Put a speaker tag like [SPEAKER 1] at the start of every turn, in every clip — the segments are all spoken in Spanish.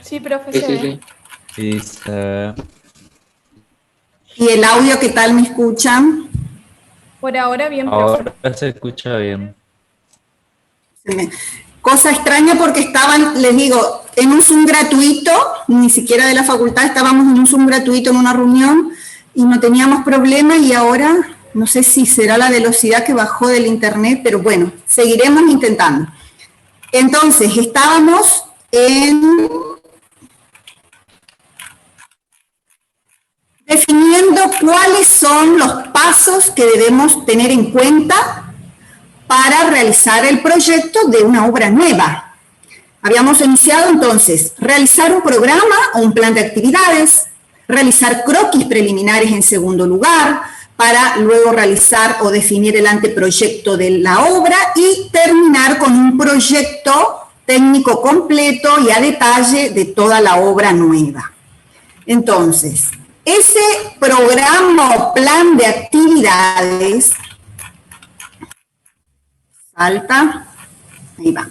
[SPEAKER 1] Sí, profe,
[SPEAKER 2] Sí,
[SPEAKER 1] se
[SPEAKER 2] sí,
[SPEAKER 1] ve.
[SPEAKER 2] sí.
[SPEAKER 3] Sí,
[SPEAKER 4] ¿Y el audio qué tal me escuchan?
[SPEAKER 1] Por ahora bien, profe.
[SPEAKER 3] ahora se escucha bien.
[SPEAKER 4] Cosa extraña porque estaban, les digo, en un Zoom gratuito, ni siquiera de la facultad, estábamos en un Zoom gratuito en una reunión y no teníamos problema y ahora no sé si será la velocidad que bajó del internet, pero bueno, seguiremos intentando. Entonces, estábamos definiendo cuáles son los pasos que debemos tener en cuenta para realizar el proyecto de una obra nueva. Habíamos iniciado entonces realizar un programa o un plan de actividades, realizar croquis preliminares en segundo lugar, para luego realizar o definir el anteproyecto de la obra y terminar con un proyecto técnico completo y a detalle de toda la obra nueva. Entonces, ese programa o plan de actividades, salta, ahí va.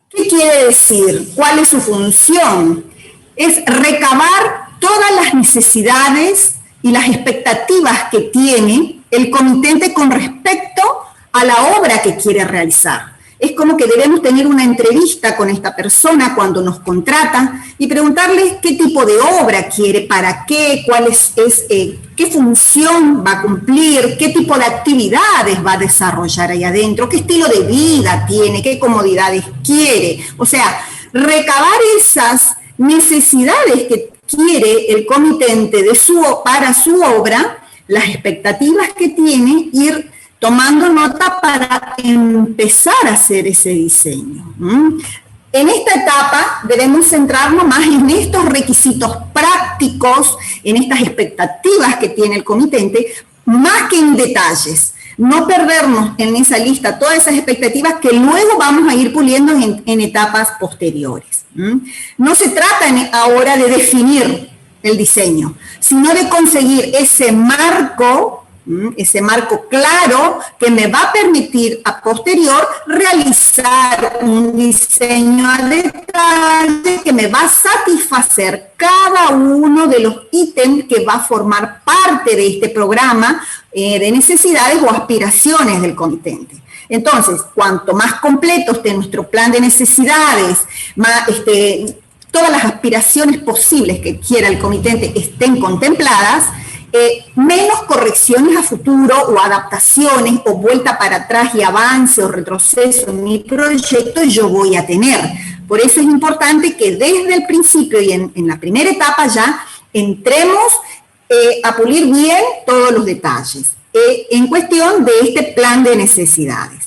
[SPEAKER 4] ¿Qué quiere decir? ¿Cuál es su función? Es recabar todas las necesidades y las expectativas que tiene el comitente con respecto a la obra que quiere realizar. Es como que debemos tener una entrevista con esta persona cuando nos contrata y preguntarle qué tipo de obra quiere, para qué, qué función va a cumplir, qué tipo de actividades va a desarrollar ahí adentro, qué estilo de vida tiene, qué comodidades quiere. O sea, recabar esas necesidades que quiere el comitente para su obra, las expectativas que tiene, ir tomando nota para empezar a hacer ese diseño. En esta etapa debemos centrarnos más en estos requisitos prácticos, en estas expectativas que tiene el comitente, más que en detalles. No perdernos en esa lista todas esas expectativas que luego vamos a ir puliendo en etapas posteriores. No se trata ahora de definir el diseño, sino de conseguir ese marco claro que me va a permitir a posterior realizar un diseño a detalle que me va a satisfacer cada uno de los ítems que va a formar parte de este programa de necesidades o aspiraciones del comitente. Entonces, cuanto más completo esté nuestro plan de necesidades, todas las aspiraciones posibles que quiera el comitente estén contempladas, menos correcciones a futuro o adaptaciones o vuelta para atrás y avance o retroceso en mi proyecto yo voy a tener. Por eso es importante que desde el principio y en la primera etapa ya entremos a pulir bien todos los detalles en cuestión de este plan de necesidades.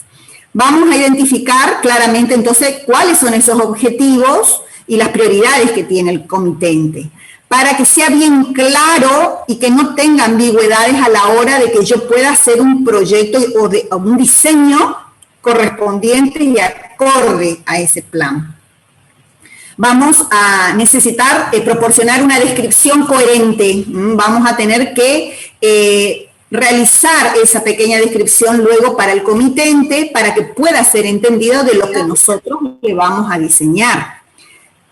[SPEAKER 4] Vamos a identificar claramente entonces cuáles son esos objetivos y las prioridades que tiene el comitente, para que sea bien claro y que no tenga ambigüedades a la hora de que yo pueda hacer un proyecto o un diseño correspondiente y acorde a ese plan. Vamos a necesitar proporcionar una descripción coherente. Vamos a tener que realizar esa pequeña descripción luego para el comitente para que pueda ser entendido de lo que nosotros le vamos a diseñar.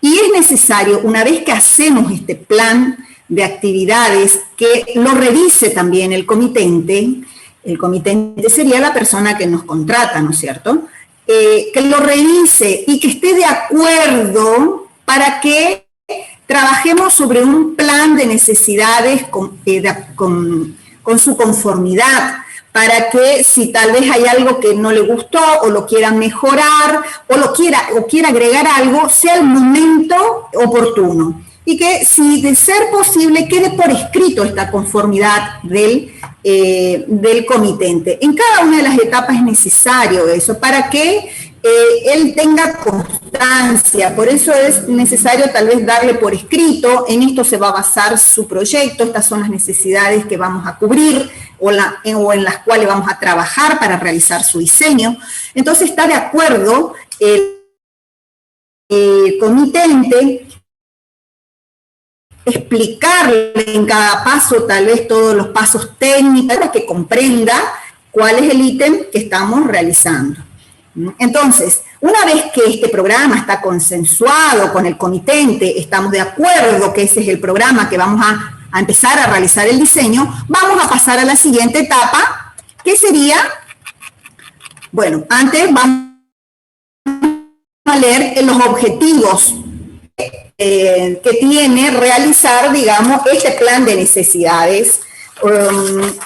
[SPEAKER 4] Y es necesario, una vez que hacemos este plan de actividades, que lo revise también el comitente. El comitente sería la persona que nos contrata, ¿no es cierto? Que lo revise y que esté de acuerdo para que trabajemos sobre un plan de necesidades con su conformidad, para que si tal vez hay algo que no le gustó o lo quiera mejorar o quiera agregar algo, sea el momento oportuno. Y que si de ser posible quede por escrito esta conformidad del comitente. En cada una de las etapas es necesario eso para que él tenga constancia. Por eso es necesario tal vez darle por escrito, en esto se va a basar su proyecto, estas son las necesidades que vamos a cubrir o en las cuales vamos a trabajar para realizar su diseño. Entonces está de acuerdo el comitente, explicarle en cada paso tal vez todos los pasos técnicos para que comprenda cuál es el ítem que estamos realizando. Entonces, una vez que este programa está consensuado con el comitente, estamos de acuerdo que ese es el programa que vamos a empezar a realizar el diseño, vamos a pasar a la siguiente etapa, que sería, bueno, antes vamos a leer los objetivos que tiene realizar, digamos, este plan de necesidades.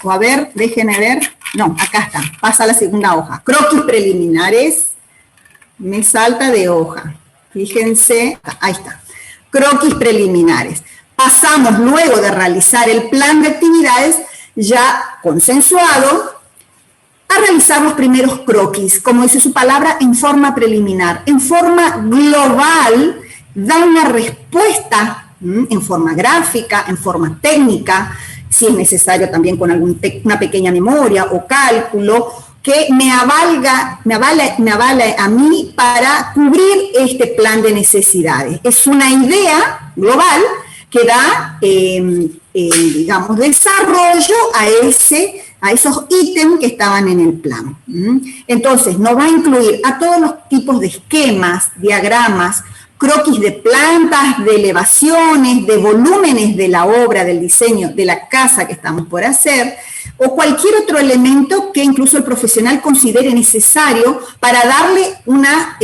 [SPEAKER 4] A ver, déjenme ver. No, acá está. Pasa a la segunda hoja. Croquis preliminares. Me salta de hoja. Fíjense. Ahí está. Croquis preliminares. Pasamos luego de realizar el plan de actividades ya consensuado a realizar los primeros croquis, como dice su palabra, en forma preliminar. En forma global, da una respuesta en forma gráfica, en forma técnica, si es necesario también con una pequeña memoria o cálculo, que me avala a mí para cubrir este plan de necesidades. Es una idea global que da, digamos, desarrollo a esos ítems que estaban en el plan. Entonces, nos va a incluir a todos los tipos de esquemas, diagramas, croquis de plantas, de elevaciones, de volúmenes de la obra, del diseño, de la casa que estamos por hacer, o cualquier otro elemento que incluso el profesional considere necesario para darle una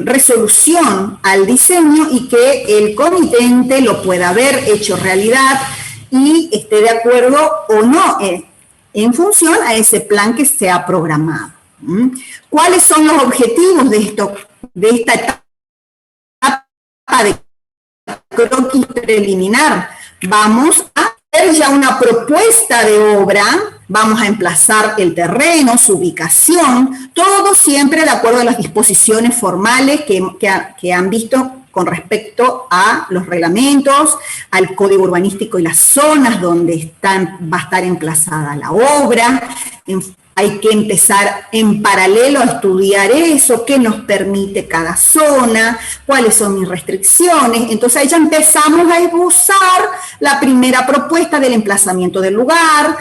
[SPEAKER 4] resolución al diseño y que el comitente lo pueda ver hecho realidad y esté de acuerdo o no en función a ese plan que se ha programado. ¿Cuáles son los objetivos de esta etapa de croquis preliminar? Vamos a hacer ya una propuesta de obra, vamos a emplazar el terreno, su ubicación, todo siempre de acuerdo a las disposiciones formales que han visto con respecto a los reglamentos, al código urbanístico y las zonas donde va a estar emplazada la obra. Hay que empezar en paralelo a estudiar eso, qué nos permite cada zona, cuáles son mis restricciones. Entonces ahí ya empezamos a esbozar la primera propuesta del emplazamiento del lugar,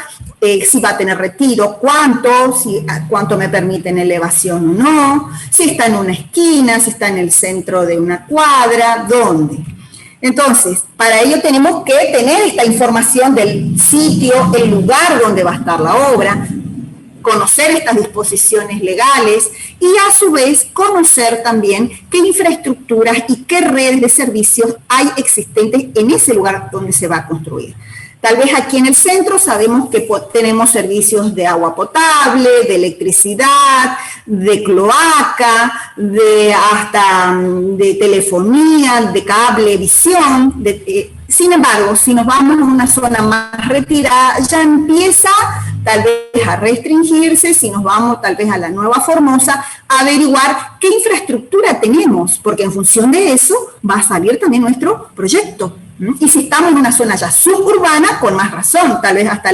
[SPEAKER 4] si va a tener retiro, cuánto me permiten elevación o no, si está en una esquina, si está en el centro de una cuadra, dónde. Entonces, para ello tenemos que tener esta información del sitio, el lugar donde va a estar la obra, conocer estas disposiciones legales y a su vez conocer también qué infraestructuras y qué redes de servicios hay existentes en ese lugar donde se va a construir. Tal vez aquí en el centro sabemos que tenemos servicios de agua potable, de electricidad, de cloaca, hasta de telefonía, de cablevisión. Sin embargo, si nos vamos a una zona más retirada, ya empieza tal vez a restringirse, si nos vamos tal vez a la Nueva Formosa, a averiguar qué infraestructura tenemos, porque en función de eso va a salir también nuestro proyecto. Y si estamos en una zona ya suburbana, con más razón, tal vez hasta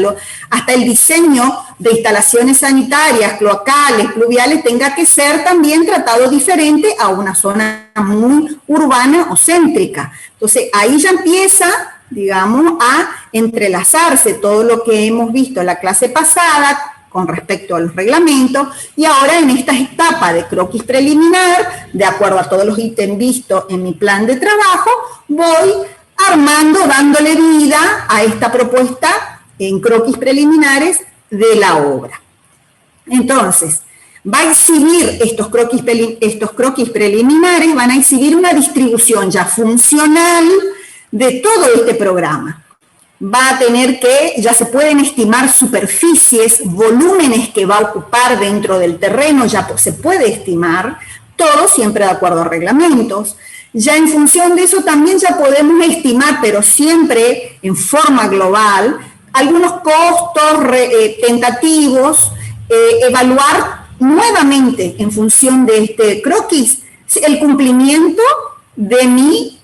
[SPEAKER 4] el diseño de instalaciones sanitarias, cloacales, pluviales, tenga que ser también tratado diferente a una zona muy urbana o céntrica. Entonces, ahí ya empieza, digamos, a entrelazarse todo lo que hemos visto en la clase pasada con respecto a los reglamentos, y ahora en esta etapa de croquis preliminar, de acuerdo a todos los ítems vistos en mi plan de trabajo, voy armando, dándole vida a esta propuesta en croquis preliminares de la obra. Entonces, va a exhibir estos croquis preliminares, van a exhibir una distribución ya funcional de todo este programa. Va a tener ya se pueden estimar superficies, volúmenes que va a ocupar dentro del terreno, ya se puede estimar, todo siempre de acuerdo a reglamentos. Ya en función de eso también ya podemos estimar, pero siempre en forma global, algunos costos tentativos, evaluar nuevamente en función de este croquis el cumplimiento de mi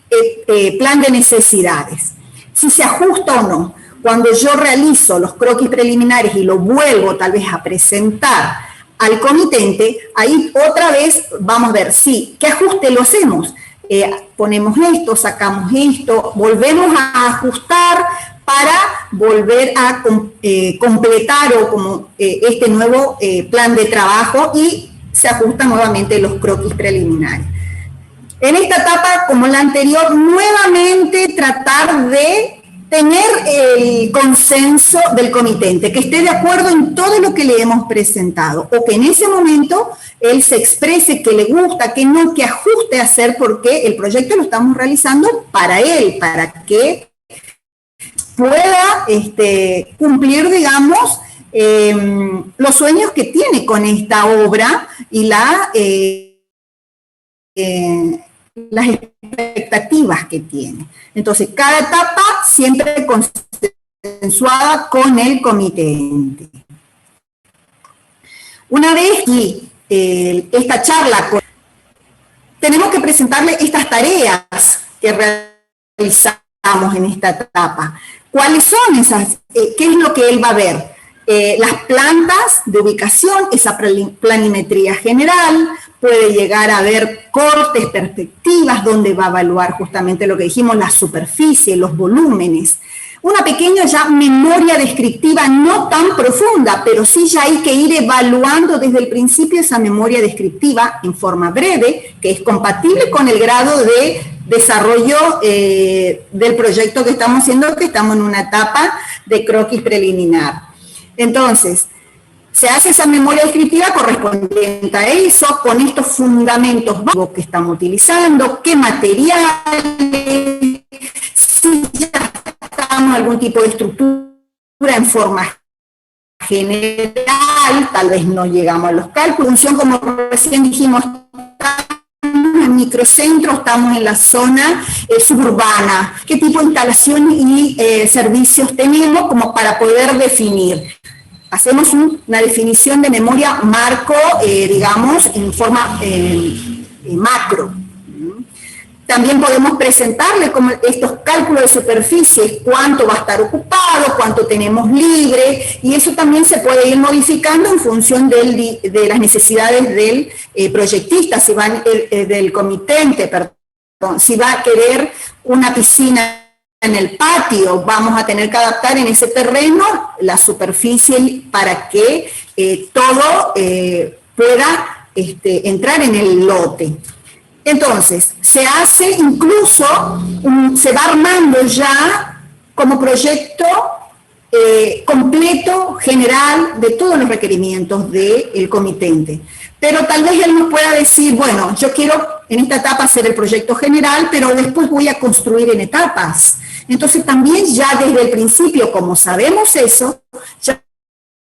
[SPEAKER 4] plan de necesidades, si se ajusta o no. Cuando yo realizo los croquis preliminares y lo vuelvo tal vez a presentar al comitente, ahí otra vez vamos a ver qué ajuste lo hacemos. Ponemos esto, sacamos esto, volvemos a ajustar para volver a completar este nuevo plan de trabajo y se ajustan nuevamente los croquis preliminares. En esta etapa, como la anterior, nuevamente tratar de tener el consenso del comitente, que esté de acuerdo en todo lo que le hemos presentado, o que en ese momento él se exprese que le gusta, que no, que ajuste a hacer, porque el proyecto lo estamos realizando para él, para que pueda cumplir, digamos, los sueños que tiene con esta obra y las expectativas que tiene. Entonces, cada etapa siempre consensuada con el comitente. Una vez que esta charla, tenemos que presentarle estas tareas que realizamos en esta etapa. ¿Cuáles son esas? ¿Qué es lo que él va a ver? Las plantas de ubicación, esa planimetría general, puede llegar a ver cortes, perspectivas, donde va a evaluar justamente lo que dijimos, la superficie, los volúmenes. Una pequeña ya memoria descriptiva, no tan profunda, pero sí ya hay que ir evaluando desde el principio esa memoria descriptiva en forma breve, que es compatible con el grado de desarrollo del proyecto que estamos haciendo, que estamos en una etapa de croquis preliminar. Entonces, se hace esa memoria descriptiva correspondiente a eso, con estos fundamentos básicos que estamos utilizando, qué materiales, si ya estamos en algún tipo de estructura en forma general, tal vez no llegamos a los cálculos, función como recién dijimos, en microcentro, estamos en la zona suburbana, qué tipo de instalaciones y servicios tenemos como para poder definir. Hacemos una definición de memoria marco, digamos, en forma macro. También podemos presentarle como estos cálculos de superficie, cuánto va a estar ocupado, cuánto tenemos libre, y eso también se puede ir modificando en función de las necesidades del proyectista, si va del comitente, perdón, si va a querer una piscina en el patio, vamos a tener que adaptar en ese terreno la superficie para que todo pueda entrar en el lote. Entonces, se hace incluso, se va armando ya como proyecto completo, general, de todos los requerimientos del comitente. Pero tal vez él nos pueda decir, bueno, yo quiero en esta etapa hacer el proyecto general, pero después voy a construir en etapas. Entonces también ya desde el principio, como sabemos eso, ya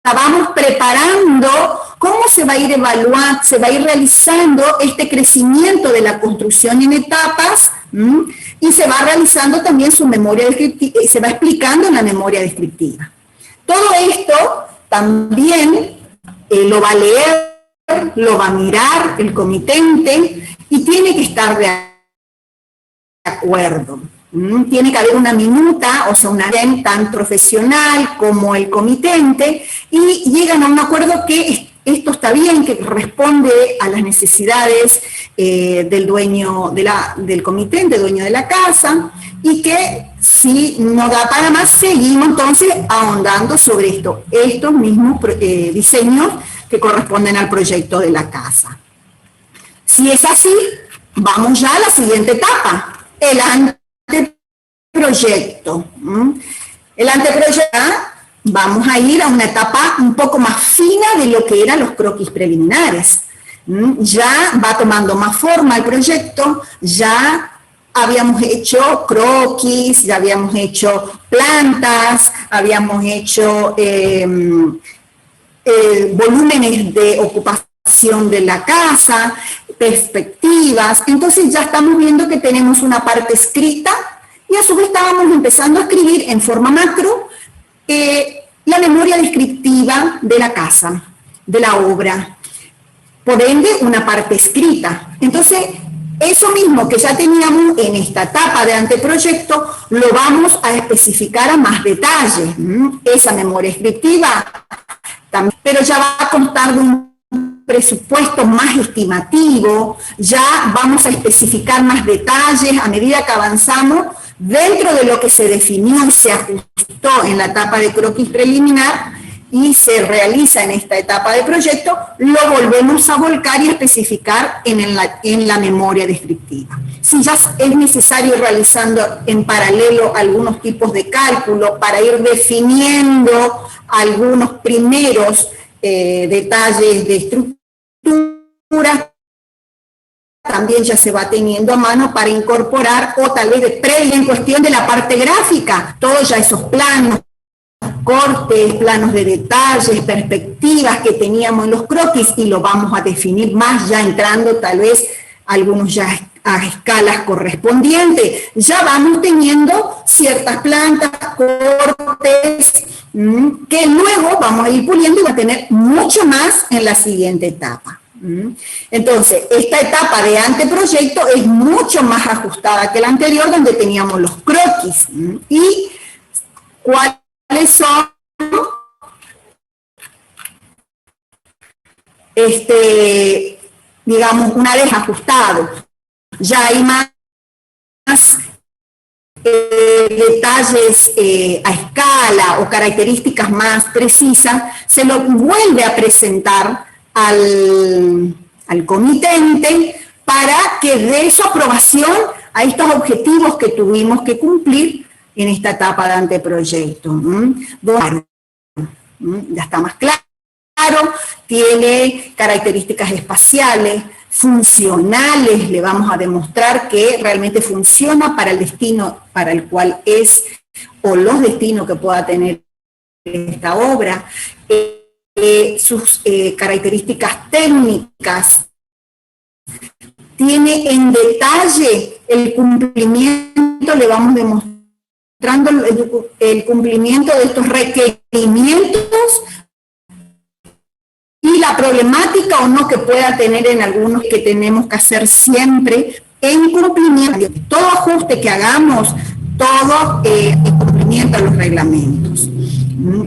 [SPEAKER 4] vamos preparando cómo se va a ir evaluando, se va a ir realizando este crecimiento de la construcción en etapas, y se va realizando también su memoria descriptiva, se va explicando en la memoria descriptiva. Todo esto también lo va a leer, lo va a mirar el comitente y tiene que estar de acuerdo. Tiene que haber una minuta, o sea, una REM tan profesional como el comitente, y llegan a un acuerdo que esto está bien, que responde a las necesidades del dueño del comitente, dueño de la casa, y que si no da para más, seguimos entonces ahondando sobre estos mismos diseños que corresponden al proyecto de la casa. Si es así, vamos ya a la siguiente etapa, el anteproyecto. El anteproyecto, vamos a ir a una etapa un poco más fina de lo que eran los croquis preliminares. Ya va tomando más forma el proyecto, ya habíamos hecho croquis, ya habíamos hecho plantas, habíamos hecho volúmenes de ocupación de la casa, perspectivas. Entonces ya estamos viendo que tenemos una parte escrita y a su vez estábamos empezando a escribir en forma macro la memoria descriptiva de la casa, de la obra. Por ende, una parte escrita. Entonces, eso mismo que ya teníamos en esta etapa de anteproyecto, lo vamos a especificar a más detalle. Esa memoria descriptiva, también, pero ya va a constar de un presupuesto más estimativo, ya vamos a especificar más detalles a medida que avanzamos dentro de lo que se definió y se ajustó en la etapa de croquis preliminar. y se realiza en esta etapa de proyecto, lo volvemos a volcar y especificar en la memoria descriptiva. Si ya es necesario ir realizando en paralelo algunos tipos de cálculo para ir definiendo algunos primeros detalles de estructura, también ya se va teniendo a mano para incorporar, o tal vez previa en cuestión de la parte gráfica, todos ya esos planos, cortes, planos de detalles, perspectivas que teníamos en los croquis, y lo vamos a definir más ya entrando tal vez algunos ya a escalas correspondientes. Ya vamos teniendo ciertas plantas, cortes, que luego vamos a ir puliendo y va a tener mucho más en la siguiente etapa. Entonces, esta etapa de anteproyecto es mucho más ajustada que la anterior, donde teníamos los croquis. ¿Y cuáles son? Digamos, una vez ajustado, ya hay más detalles a escala o características más precisas, se lo vuelve a presentar al comitente para que dé su aprobación a estos objetivos que tuvimos que cumplir en esta etapa de anteproyecto. Ya está más claro, tiene características espaciales, funcionales, le vamos a demostrar que realmente funciona para el destino para el cual es, o los destinos que pueda tener esta obra. Sus características técnicas, tiene en detalle el cumplimiento, le vamos demostrando el cumplimiento de estos requerimientos y la problemática o no que pueda tener en algunos que tenemos que hacer siempre en cumplimiento, todo ajuste que hagamos, todo en cumplimiento a los reglamentos.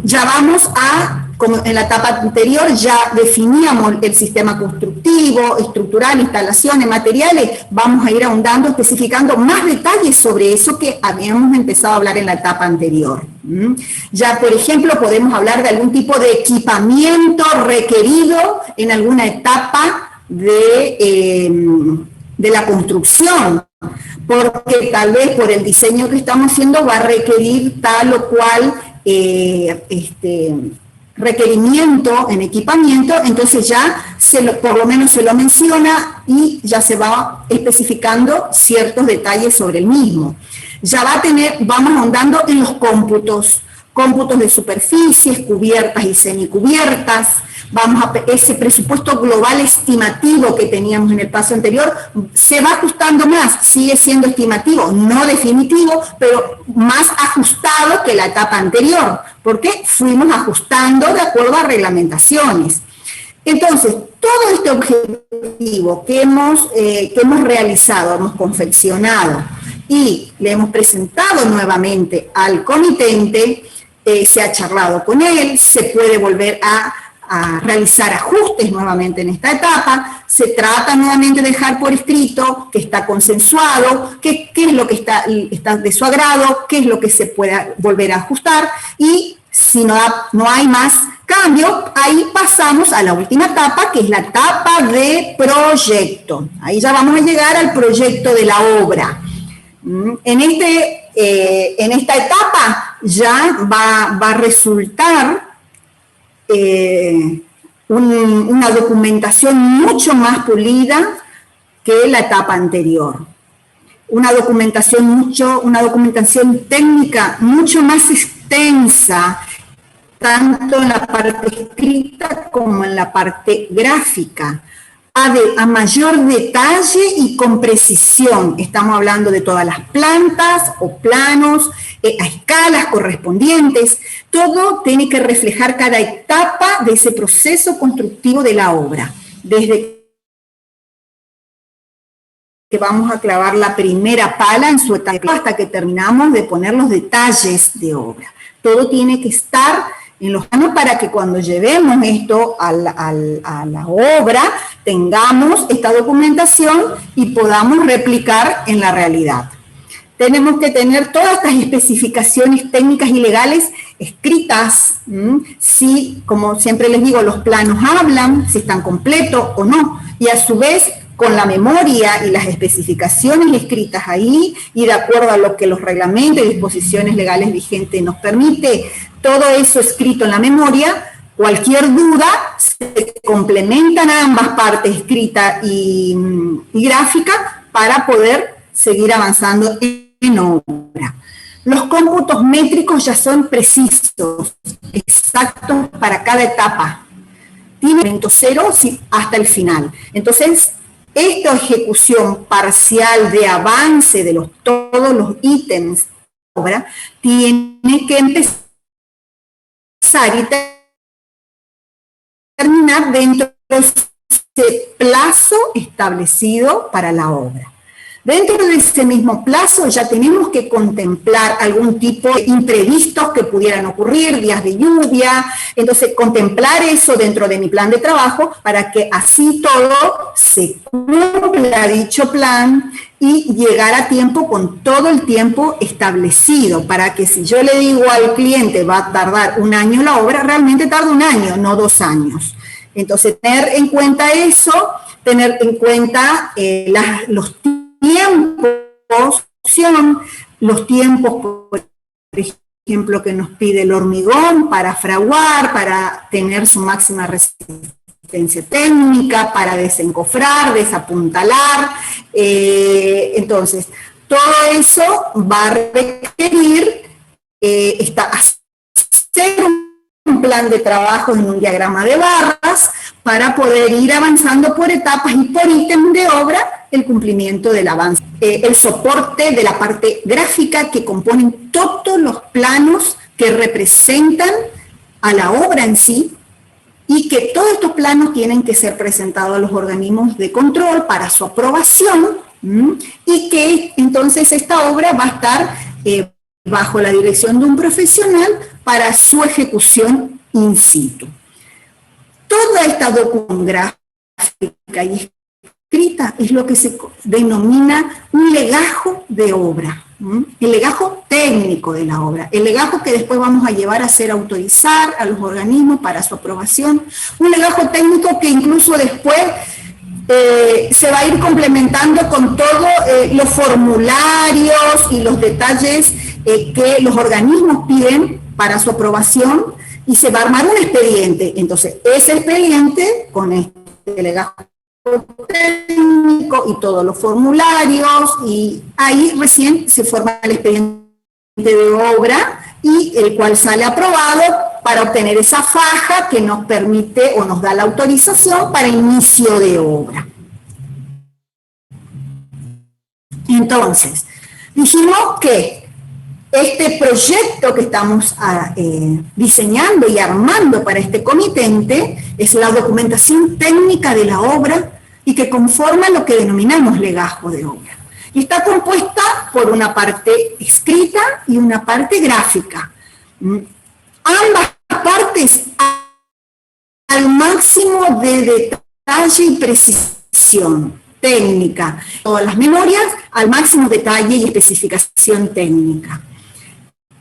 [SPEAKER 4] Ya vamos a, como en la etapa anterior, ya definíamos el sistema constructivo, estructural, instalaciones, materiales, vamos a ir ahondando, especificando más detalles sobre eso que habíamos empezado a hablar en la etapa anterior. Ya, por ejemplo, podemos hablar de algún tipo de equipamiento requerido en alguna etapa de la construcción, porque tal vez por el diseño que estamos haciendo va a requerir tal o cual requerimiento en equipamiento, entonces ya por lo menos se lo menciona y ya se va especificando ciertos detalles sobre el mismo. Ya vamos ahondando en los cómputos de superficies, cubiertas y semicubiertas. Vamos a ese presupuesto global estimativo que teníamos en el paso anterior, se va ajustando más, sigue siendo estimativo, no definitivo, pero más ajustado que la etapa anterior, porque fuimos ajustando de acuerdo a reglamentaciones. Entonces, todo este objetivo que hemos realizado, hemos confeccionado y le hemos presentado nuevamente al comitente, se ha charlado con él, se puede volver a realizar ajustes nuevamente en esta etapa, se trata nuevamente de dejar por escrito que está consensuado, qué es lo que está de su agrado, qué es lo que se puede volver a ajustar, y si no hay más cambio, ahí pasamos a la última etapa, que es la etapa de proyecto. Ahí ya vamos a llegar al proyecto de la obra. En esta etapa ya va a resultar una documentación mucho más pulida que la etapa anterior. Una documentación técnica mucho más extensa, tanto en la parte escrita como en la parte gráfica, a mayor detalle y con precisión. Estamos hablando de todas las plantas o planos, a escalas correspondientes. Todo tiene que reflejar cada etapa de ese proceso constructivo de la obra, desde que vamos a clavar la primera pala en su etapa hasta que terminamos de poner los detalles de obra. Todo tiene que estar en los planos para que cuando llevemos esto a la obra tengamos esta documentación y podamos replicar en la realidad. tenemos que tener todas estas especificaciones técnicas y legales escritas, si, como siempre les digo, los planos hablan, si están completos o no, y a su vez con la memoria y las especificaciones escritas ahí, y de acuerdo a lo que los reglamentos y disposiciones legales vigentes nos permite, todo eso escrito en la memoria, cualquier duda, se complementan ambas partes, escrita y gráfica, para poder seguir avanzando en obra. Los cómputos métricos ya son precisos, exactos para cada etapa. Tiene momento cero hasta el final. Entonces, esta ejecución parcial de avance de todos los ítems de obra tiene que empezar y terminar dentro de ese plazo establecido para la obra. Dentro de ese mismo plazo ya tenemos que contemplar algún tipo de imprevistos que pudieran ocurrir, días de lluvia, entonces contemplar eso dentro de mi plan de trabajo para que así todo se cumpla dicho plan y llegar a tiempo con todo el tiempo establecido, para que si yo le digo al cliente va a tardar 1 año la obra, realmente tarda 1 año, no 2 años. Entonces tener en cuenta eso, tener en cuenta los tiempos, por ejemplo, que nos pide el hormigón para fraguar, para tener su máxima resistencia técnica, para desencofrar, desapuntalar. Entonces, todo eso va a requerir hacer un plan de trabajo en un diagrama de barras para poder ir avanzando por etapas y por ítem de obra el cumplimiento del avance. El soporte de la parte gráfica que componen todos los planos que representan a la obra en sí, y que todos estos planos tienen que ser presentados a los organismos de control para su aprobación, y que entonces esta obra va a estar bajo la dirección de un profesional para su ejecución in situ. Toda esta documentación gráfica y escrita es lo que se denomina un legajo de obra, el legajo técnico de la obra, el legajo que después vamos a llevar a hacer autorizar a los organismos para su aprobación, un legajo técnico que incluso después se va a ir complementando con todos los formularios y los detalles que los organismos piden para su aprobación, y se va a armar un expediente. Entonces, ese expediente, con este legajo técnico y todos los formularios, y ahí recién se forma el expediente de obra, y el cual sale aprobado para obtener esa faja que nos permite o nos da la autorización para inicio de obra. Entonces, dijimos que este proyecto que estamos diseñando y armando para este comitente es la documentación técnica de la obra y que conforma lo que denominamos legajo de obra. Y está compuesta por una parte escrita y una parte gráfica. Ambas partes al máximo de detalle y precisión técnica. Todas las memorias al máximo detalle y especificación técnica.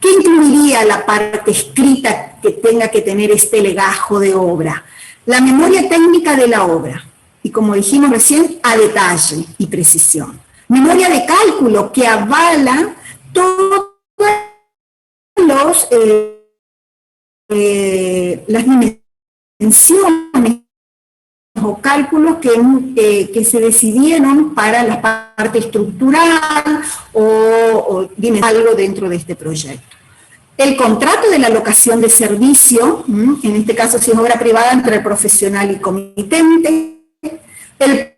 [SPEAKER 4] ¿Qué incluiría la parte escrita que tenga que tener este legajo de obra? La memoria técnica de la obra, y como dijimos recién, a detalle y precisión. Memoria de cálculo que avala todas las dimensiones o cálculos que se decidieron para la parte estructural o algo dentro de este proyecto. El contrato de la locación de servicio, en este caso si es obra privada entre el profesional y comitente, el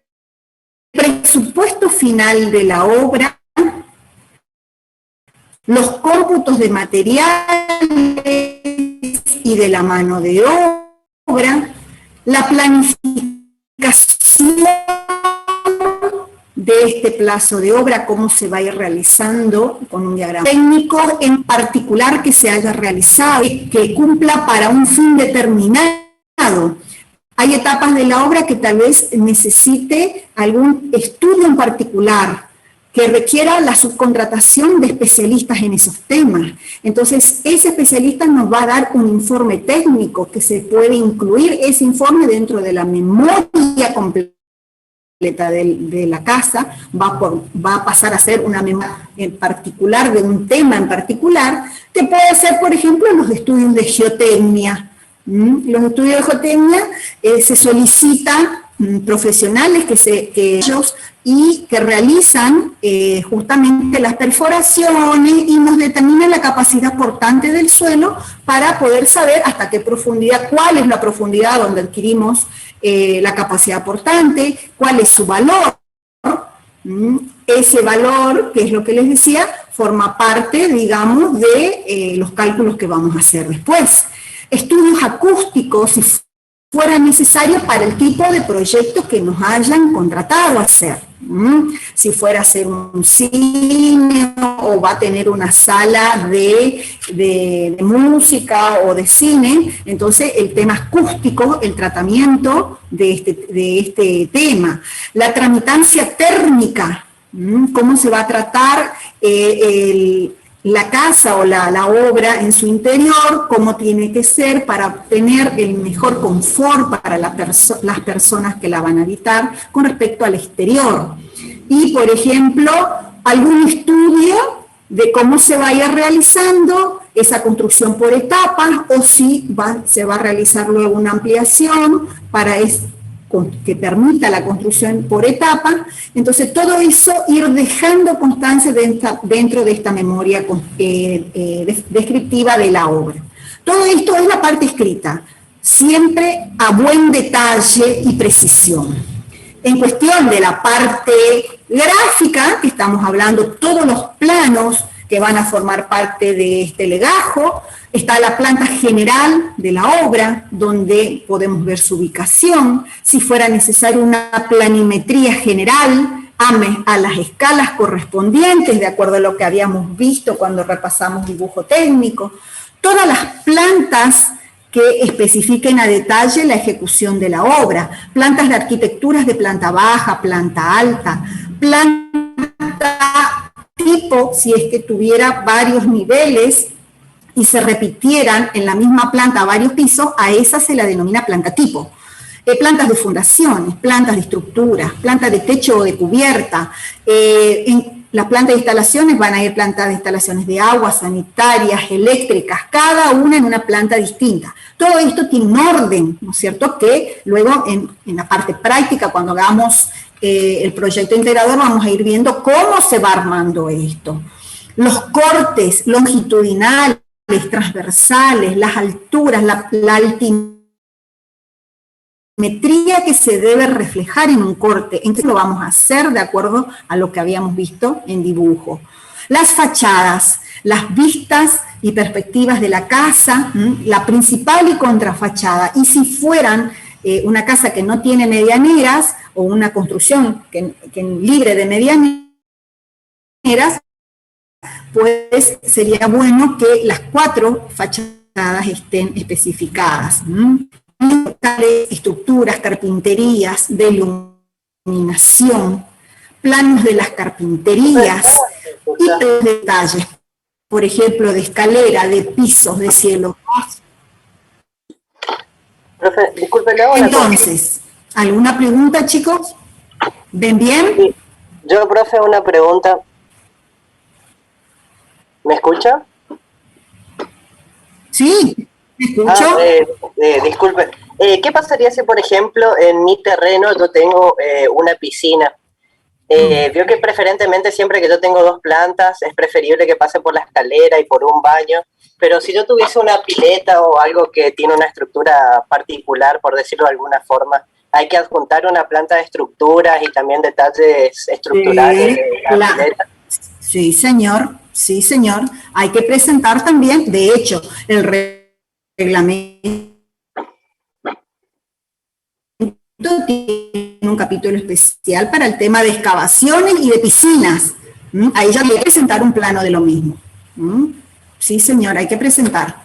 [SPEAKER 4] presupuesto final de la obra, los cómputos de materiales y de la mano de obra, la planificación de este plazo de obra, cómo se va a ir realizando con un diagrama técnico en particular que se haya realizado, que cumpla para un fin determinado. Hay etapas de la obra que tal vez necesite algún estudio en particular que requiera la subcontratación de especialistas en esos temas. Entonces, ese especialista nos va a dar un informe técnico que se puede incluir ese informe dentro de la memoria completa de la casa, va a pasar a ser una memoria en particular de un tema en particular, que puede ser, por ejemplo, los estudios de geotecnia. Los estudios de geotecnia se solicitan profesionales que ellos y que realizan justamente las perforaciones y nos determinan la capacidad portante del suelo para poder saber hasta qué profundidad, cuál es la profundidad donde adquirimos la capacidad portante, cuál es su valor. Ese valor, que es lo que les decía, forma parte, digamos, de los cálculos que vamos a hacer después. Estudios acústicos, si fuera necesario para el tipo de proyecto que nos hayan contratado a hacer. Si fuera a hacer un cine o va a tener una sala de música o de cine, entonces el tema acústico, el tratamiento de este tema. La tramitancia térmica, cómo se va a tratar la casa o la obra en su interior, cómo tiene que ser para obtener el mejor confort para las personas que la van a habitar con respecto al exterior. Y, por ejemplo, algún estudio de cómo se vaya realizando esa construcción por etapas o si se va a realizar luego una ampliación para que permita la construcción por etapas. Entonces, todo eso ir dejando constancia dentro de esta memoria descriptiva de la obra. Todo esto es la parte escrita, siempre a buen detalle y precisión. En cuestión de la parte gráfica, que estamos hablando todos los planos que van a formar parte de este legajo, está la planta general de la obra, donde podemos ver su ubicación, si fuera necesario una planimetría general, a las escalas correspondientes, de acuerdo a lo que habíamos visto cuando repasamos dibujo técnico, todas las plantas que especifiquen a detalle la ejecución de la obra, plantas de arquitecturas de planta baja, planta alta, planta tipo, si es que tuviera varios niveles y se repitieran en la misma planta varios pisos, a esa se la denomina planta tipo. Plantas de fundaciones, plantas de estructuras, plantas de techo o de cubierta. En las plantas de instalaciones van a ir plantas de instalaciones de agua, sanitarias, eléctricas, cada una en una planta distinta. Todo esto tiene un orden, ¿no es cierto? Que luego en la parte práctica, cuando hagamos el proyecto integrador, vamos a ir viendo cómo se va armando esto. Los cortes longitudinales, transversales, las alturas, la altimetría que se debe reflejar en un corte, entonces lo vamos a hacer de acuerdo a lo que habíamos visto en dibujo. Las fachadas, las vistas y perspectivas de la casa, la principal y contrafachada, y si fueran una casa que no tiene medianeras o una construcción que libre de medianeras, pues sería bueno que las 4 fachadas estén especificadas. Estructuras, carpinterías, de iluminación, planos de las carpinterías y los detalles, por ejemplo, de escalera, de pisos, de cielo.
[SPEAKER 2] Profe, disculpe, le hago
[SPEAKER 4] Entonces, ¿alguna pregunta, chicos? ¿Ven bien?
[SPEAKER 2] Sí. Yo, profe, una pregunta. ¿Me escucha?
[SPEAKER 4] Sí, ¿me escucho?
[SPEAKER 2] Disculpe. ¿Qué pasaría si, por ejemplo, en mi terreno yo tengo una piscina? Veo que preferentemente siempre que yo tengo 2 plantas es preferible que pase por la escalera y por un baño, pero si yo tuviese una pileta o algo que tiene una estructura particular, por decirlo de alguna forma, hay que adjuntar una planta de estructuras y también detalles estructurales de la pileta.
[SPEAKER 4] Sí, señor. Sí, señor. Hay que presentar también, de hecho, el reglamento tiene un capítulo especial para el tema de excavaciones y de piscinas. Ahí ya hay que presentar un plano de lo mismo. Sí, señor, hay que presentar.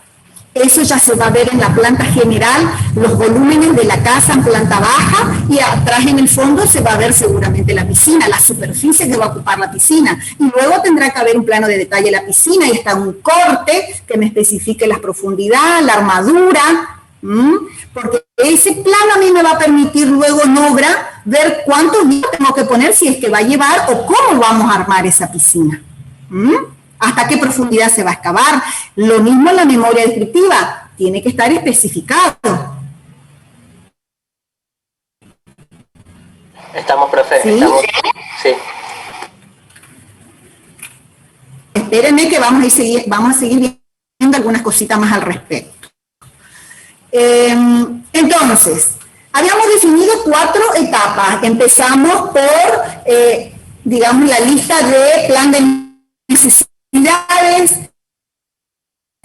[SPEAKER 4] Eso ya se va a ver en la planta general, los volúmenes de la casa en planta baja, y atrás en el fondo se va a ver seguramente la piscina, la superficie que va a ocupar la piscina. Y luego tendrá que haber un plano de detalle de la piscina, y está un corte que me especifique la profundidad, la armadura, porque ese plano a mí me va a permitir luego en obra ver cuántos días tengo que poner, si es que va a llevar, o cómo vamos a armar esa piscina. Hasta qué profundidad se va a excavar. Lo mismo en la memoria descriptiva, tiene que estar especificado.
[SPEAKER 2] Estamos, profe.
[SPEAKER 4] ¿Sí?
[SPEAKER 2] Estamos, sí.
[SPEAKER 4] Espérenme que vamos a seguir viendo algunas cositas más al respecto. Entonces, habíamos definido 4 etapas. Empezamos por, digamos, la lista de plan de necesidades,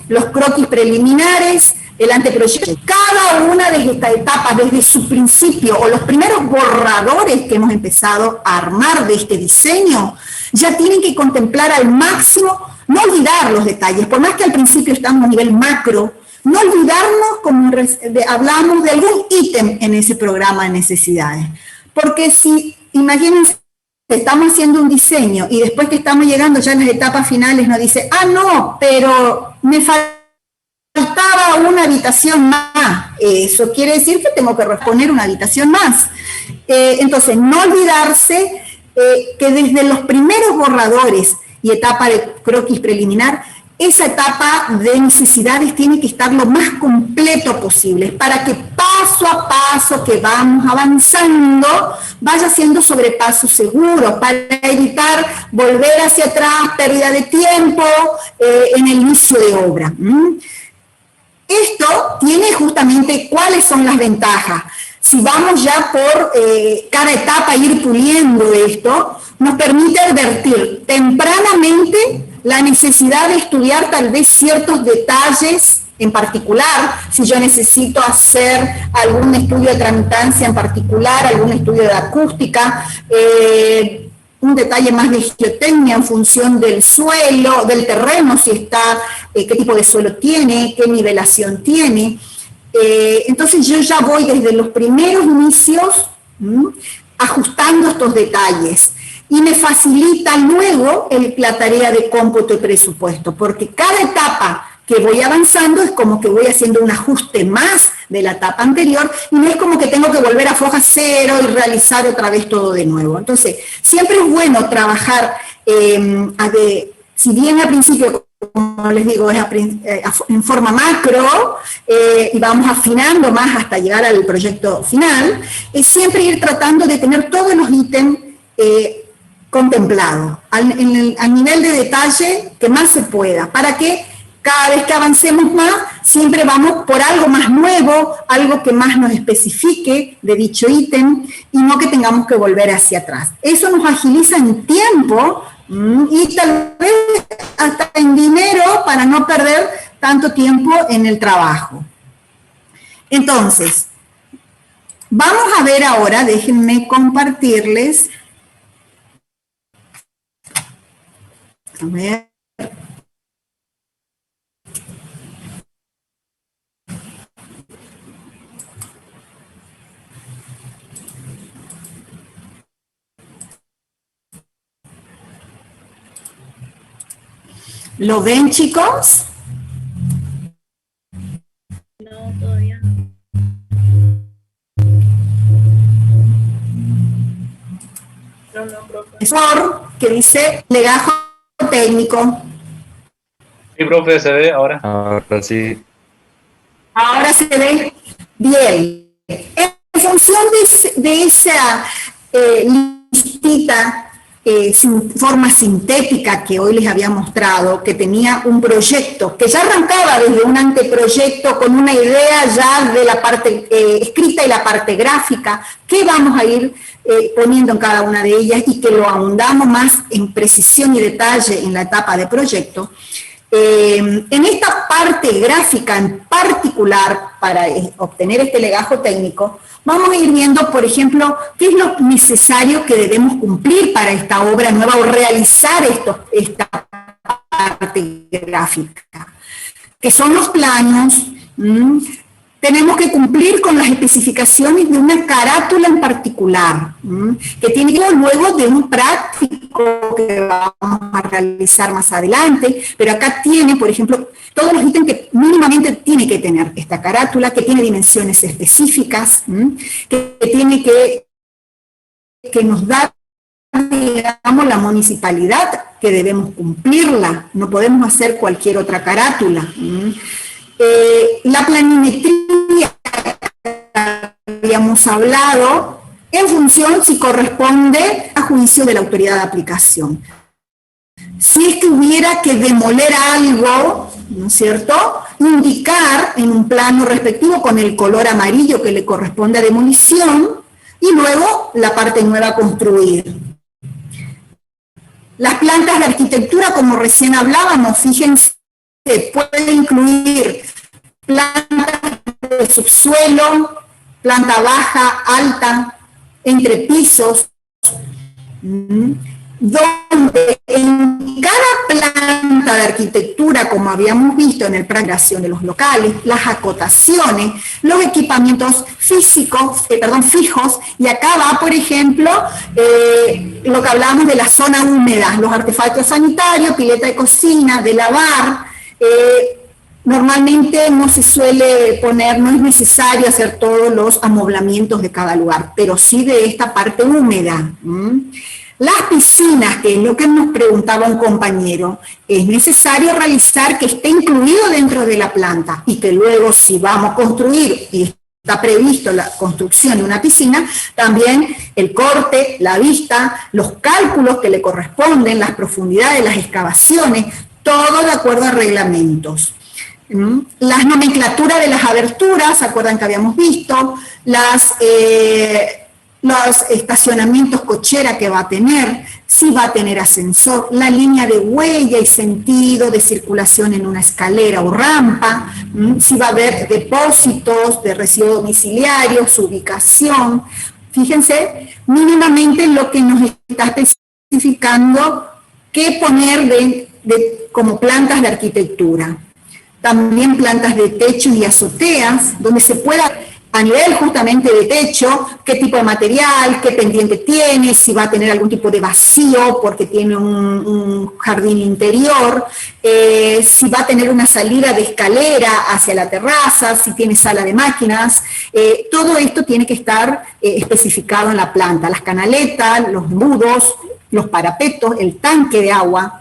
[SPEAKER 4] los croquis preliminares, el anteproyecto. Cada una de estas etapas, desde su principio, o los primeros borradores que hemos empezado a armar de este diseño, ya tienen que contemplar al máximo, no olvidar los detalles, por más que al principio estamos a nivel macro, no olvidarnos, como hablamos de algún ítem en ese programa de necesidades. Porque si, imagínense, estamos haciendo un diseño y después que estamos llegando ya a las etapas finales nos dice, ah, no, pero me faltaba una habitación más. Eso quiere decir que tengo que responder una habitación más. Entonces, no olvidarse que desde los primeros borradores y etapa de croquis preliminar, esa etapa de necesidades tiene que estar lo más completo posible para que paso a paso que vamos avanzando vaya siendo sobrepaso seguro, para evitar volver hacia atrás, pérdida de tiempo en el inicio de obra. Esto tiene justamente cuáles son las ventajas. Si vamos ya por cada etapa ir puliendo esto, nos permite advertir tempranamente la necesidad de estudiar tal vez ciertos detalles en particular, si yo necesito hacer algún estudio de tramitancia en particular, algún estudio de acústica, un detalle más de geotecnia en función del suelo, del terreno, si está, qué tipo de suelo tiene, qué nivelación tiene. Entonces yo ya voy desde los primeros inicios ajustando estos detalles. Y me facilita luego la tarea de cómputo y presupuesto, porque cada etapa que voy avanzando es como que voy haciendo un ajuste más de la etapa anterior, y no es como que tengo que volver a foja cero y realizar otra vez todo de nuevo. Entonces, siempre es bueno trabajar, si bien al principio, como les digo, es en forma macro, y vamos afinando más hasta llegar al proyecto final, es siempre ir tratando de tener todos los ítems contemplado, al nivel de detalle que más se pueda, para que cada vez que avancemos más, siempre vamos por algo más nuevo, algo que más nos especifique de dicho ítem, y no que tengamos que volver hacia atrás. Eso nos agiliza en tiempo, y tal vez hasta en dinero, para no perder tanto tiempo en el trabajo. Entonces, vamos a ver ahora, déjenme compartirles. A ver. ¿Lo ven, chicos?
[SPEAKER 3] No, todavía no. No, profe.
[SPEAKER 4] Profesor, que dice legajo técnico.
[SPEAKER 5] Sí, profe, se ve ahora.
[SPEAKER 6] Ahora sí.
[SPEAKER 4] Ahora se ve bien. En función de esa listita sin forma sintética que hoy les había mostrado, que tenía un proyecto, que ya arrancaba desde un anteproyecto con una idea ya de la parte escrita y la parte gráfica, que vamos a ir poniendo en cada una de ellas, y que lo ahondamos más en precisión y detalle en la etapa de proyecto. En esta parte gráfica en particular, para obtener este legajo técnico, vamos a ir viendo, por ejemplo, qué es lo necesario que debemos cumplir para esta obra nueva o realizar esta parte gráfica. que son los planos, tenemos que cumplir con las especificaciones de una carátula en particular, que tiene que ver luego de un práctico que vamos a realizar más adelante, pero acá tiene, por ejemplo, todos los ítems que mínimamente tiene que tener esta carátula, que tiene dimensiones específicas, que tiene que nos da, digamos, la municipalidad, que debemos cumplirla, no podemos hacer cualquier otra carátula. La planimetría que habíamos hablado, en función si corresponde a juicio de la autoridad de aplicación. Si es que hubiera que demoler algo, ¿no es cierto?, indicar en un plano respectivo con el color amarillo que le corresponde a demolición, y luego la parte nueva a construir. Las plantas de arquitectura, como recién hablábamos, fíjense, puede incluir plantas de subsuelo, planta baja, alta, entre pisos, donde en cada planta de arquitectura, como habíamos visto en el plan de creación de los locales, las acotaciones, los equipamientos fijos, y acá va, por ejemplo, lo que hablábamos de la zona húmeda, los artefactos sanitarios, pileta de cocina, de lavar. Normalmente no se suele poner, no es necesario hacer todos los amoblamientos de cada lugar, pero sí de esta parte húmeda. Las piscinas, que es lo que nos preguntaba un compañero, es necesario realizar que esté incluido dentro de la planta y que luego, si vamos a construir y está previsto la construcción de una piscina, también el corte, la vista, los cálculos que le corresponden, las profundidades, las excavaciones, todo de acuerdo a reglamentos. Las nomenclaturas de las aberturas, ¿se acuerdan que habíamos visto? Los estacionamientos cochera que va a tener, si va a tener ascensor, la línea de huella y sentido de circulación en una escalera o rampa, si va a haber depósitos de residuos domiciliarios, su ubicación. Fíjense, mínimamente lo que nos está especificando qué poner como plantas de arquitectura. También plantas de techo y azoteas, donde se pueda, a nivel justamente de techo, qué tipo de material, qué pendiente tiene, si va a tener algún tipo de vacío porque tiene un jardín interior, si va a tener una salida de escalera hacia la terraza, si tiene sala de máquinas, todo esto tiene que estar especificado en la planta, las canaletas, los muros, los parapetos, el tanque de agua.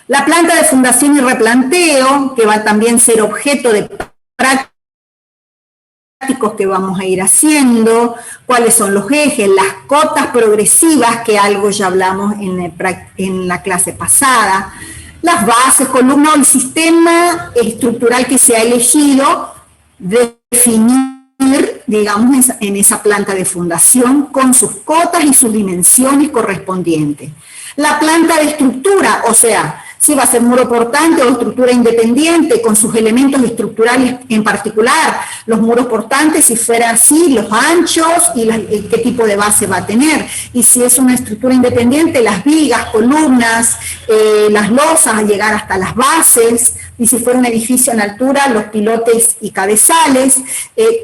[SPEAKER 4] La planta de fundación y replanteo, que va a también ser objeto de prácticas que vamos a ir haciendo, cuáles son los ejes, las cotas progresivas, que algo ya hablamos en la clase pasada, las bases, columnas, el sistema estructural que se ha elegido, definir, digamos, en esa planta de fundación con sus cotas y sus dimensiones correspondientes. La planta de estructura, o sea, si va a ser muro portante o estructura independiente, con sus elementos estructurales en particular, los muros portantes, si fuera así, los anchos y qué tipo de base va a tener. Y si es una estructura independiente, las vigas, columnas, las losas a llegar hasta las bases, y si fuera un edificio en altura, los pilotes y cabezales,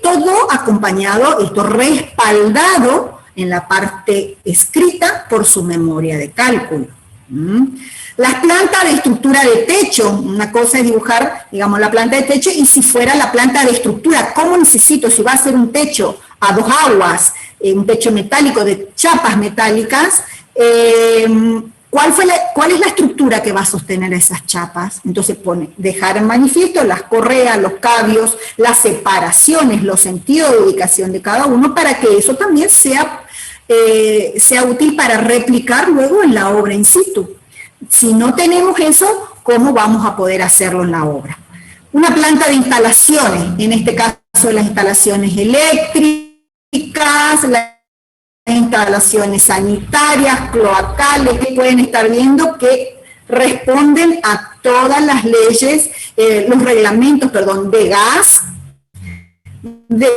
[SPEAKER 4] todo acompañado, esto respaldado en la parte escrita por su memoria de cálculo. Las plantas de estructura de techo, una cosa es dibujar, digamos, la planta de techo, y si fuera la planta de estructura, ¿cómo necesito? Si va a ser un techo a dos aguas, un techo metálico de chapas metálicas, ¿cuál es la estructura que va a sostener esas chapas? Entonces pone, dejar en manifiesto las correas, los cabios, las separaciones, los sentidos de ubicación de cada uno, para que eso también sea útil para replicar luego en la obra in situ. Si no tenemos eso, ¿cómo vamos a poder hacerlo en la obra? Una planta de instalaciones, en este caso las instalaciones eléctricas, las instalaciones sanitarias, cloacales, que pueden estar viendo que responden a todas las leyes, los reglamentos, perdón, de gas, de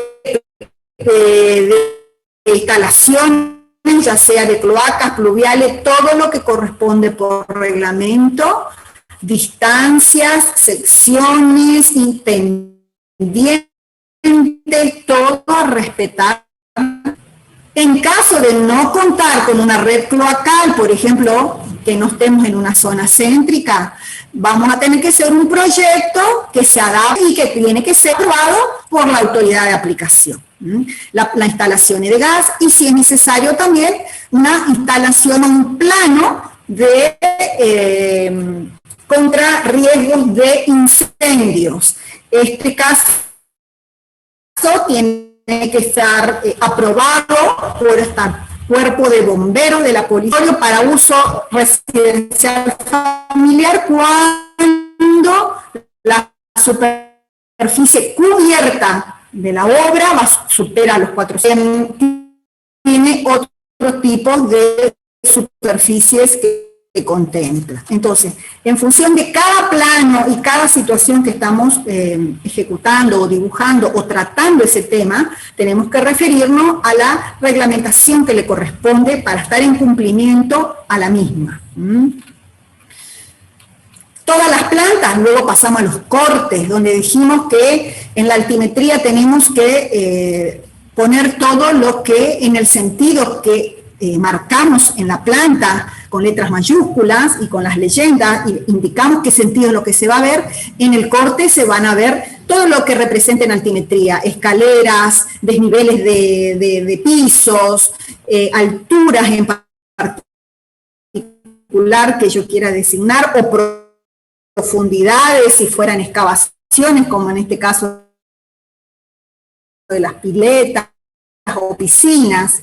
[SPEAKER 4] instalaciones, ya sea de cloacas, pluviales, todo lo que corresponde por reglamento, distancias, secciones, pendientes, todo a respetar. En caso de no contar con una red cloacal, por ejemplo, que no estemos en una zona céntrica, vamos a tener que hacer un proyecto que se adapte y que tiene que ser aprobado por la autoridad de aplicación. La instalación de gas y, si es necesario, también una instalación, un plano de contra riesgos de incendios. Este caso tiene que estar aprobado por este cuerpo de bomberos de la policía para uso residencial familiar cuando la superficie cubierta de la obra supera los 400, tiene otros tipos de superficies que contempla. Entonces, en función de cada plano y cada situación que estamos ejecutando o dibujando o tratando ese tema, tenemos que referirnos a la reglamentación que le corresponde para estar en cumplimiento a la misma. Todas las plantas, luego pasamos a los cortes, donde dijimos que en la altimetría tenemos que poner todo lo que en el sentido que marcamos en la planta con letras mayúsculas y con las leyendas, y indicamos qué sentido es lo que se va a ver. En el corte se van a ver todo lo que representa en altimetría, escaleras, desniveles de pisos, alturas en particular que yo quiera designar, o profundidades si fueran excavaciones, como en este caso de las piletas o piscinas,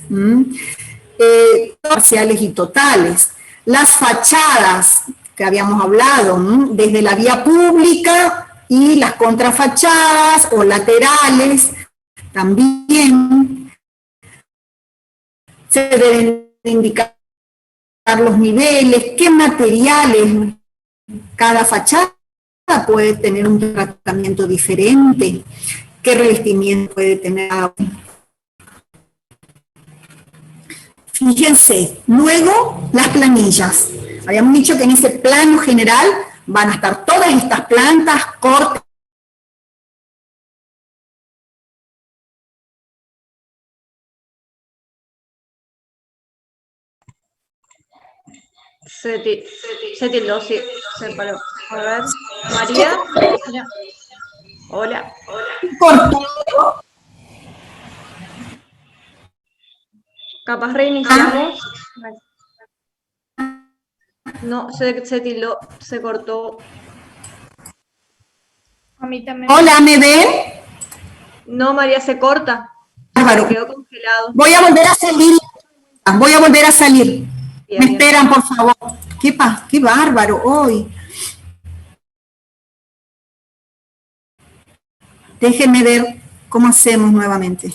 [SPEAKER 4] parciales y totales. Las fachadas que habíamos hablado, desde la vía pública y las contrafachadas o laterales, también se deben indicar los niveles, qué materiales. Cada fachada puede tener un tratamiento diferente, qué revestimiento puede tener. Fíjense, luego las planillas. Habíamos dicho que en ese plano general van a estar todas estas plantas, cortes.
[SPEAKER 3] Se tildó, sí, se paró. A ver, María. Hola.
[SPEAKER 4] Corto.
[SPEAKER 3] Capaz reiniciamos. No, se tildó, se cortó.
[SPEAKER 1] A mí también.
[SPEAKER 4] Hola, ¿me ven?
[SPEAKER 3] No, María, se corta.
[SPEAKER 4] Bárbaro.
[SPEAKER 3] Quedó congelado.
[SPEAKER 4] Voy a volver a salir. Voy a volver a salir.
[SPEAKER 3] Bien,
[SPEAKER 4] Me
[SPEAKER 3] bien.
[SPEAKER 4] esperan, por favor. Qué bárbaro hoy. Déjenme ver cómo hacemos nuevamente.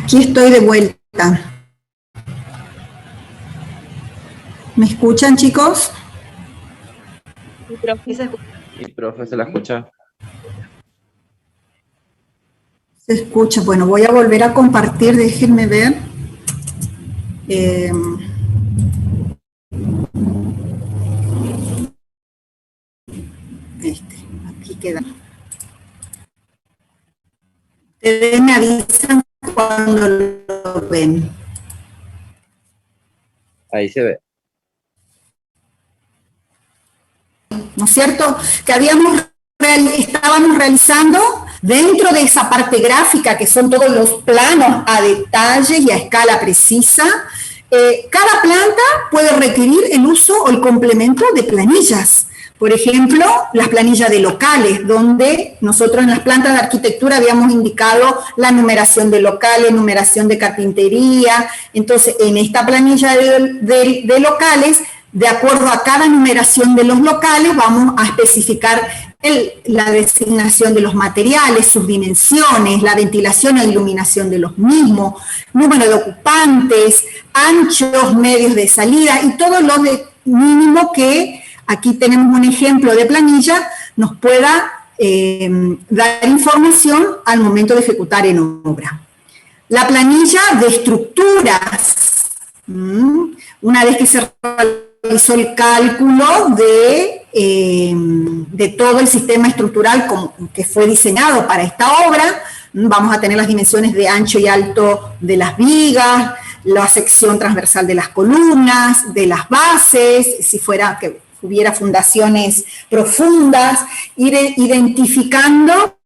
[SPEAKER 4] Aquí estoy de vuelta. ¿Me escuchan, chicos?
[SPEAKER 3] Sí, se escucha.
[SPEAKER 6] Sí, profe, se la escucha.
[SPEAKER 4] Se escucha. Bueno, voy a volver a compartir, déjenme ver. Aquí queda. Ustedes me avisan cuando lo ven.
[SPEAKER 6] Ahí se ve.
[SPEAKER 4] ¿No es cierto? Que estábamos realizando Dentro de esa parte gráfica, que son todos los planos a detalle y a escala precisa, cada planta puede requerir el uso o el complemento de planillas. Por ejemplo, las planillas de locales, donde nosotros en las plantas de arquitectura habíamos indicado la numeración de locales, numeración de carpintería. Entonces, en esta planilla de locales, de acuerdo a cada numeración de los locales, vamos a especificar la designación de los materiales, sus dimensiones, la ventilación e iluminación de los mismos, número de ocupantes, anchos, medios de salida y todo lo mínimo que aquí tenemos un ejemplo de planilla, nos pueda dar información al momento de ejecutar en obra. La planilla de estructuras, una vez que se realizó el cálculo de todo el sistema estructural que fue diseñado para esta obra, vamos a tener las dimensiones de ancho y alto de las vigas, la sección transversal de las columnas, de las bases, si fuera que hubiera fundaciones profundas, ir identificando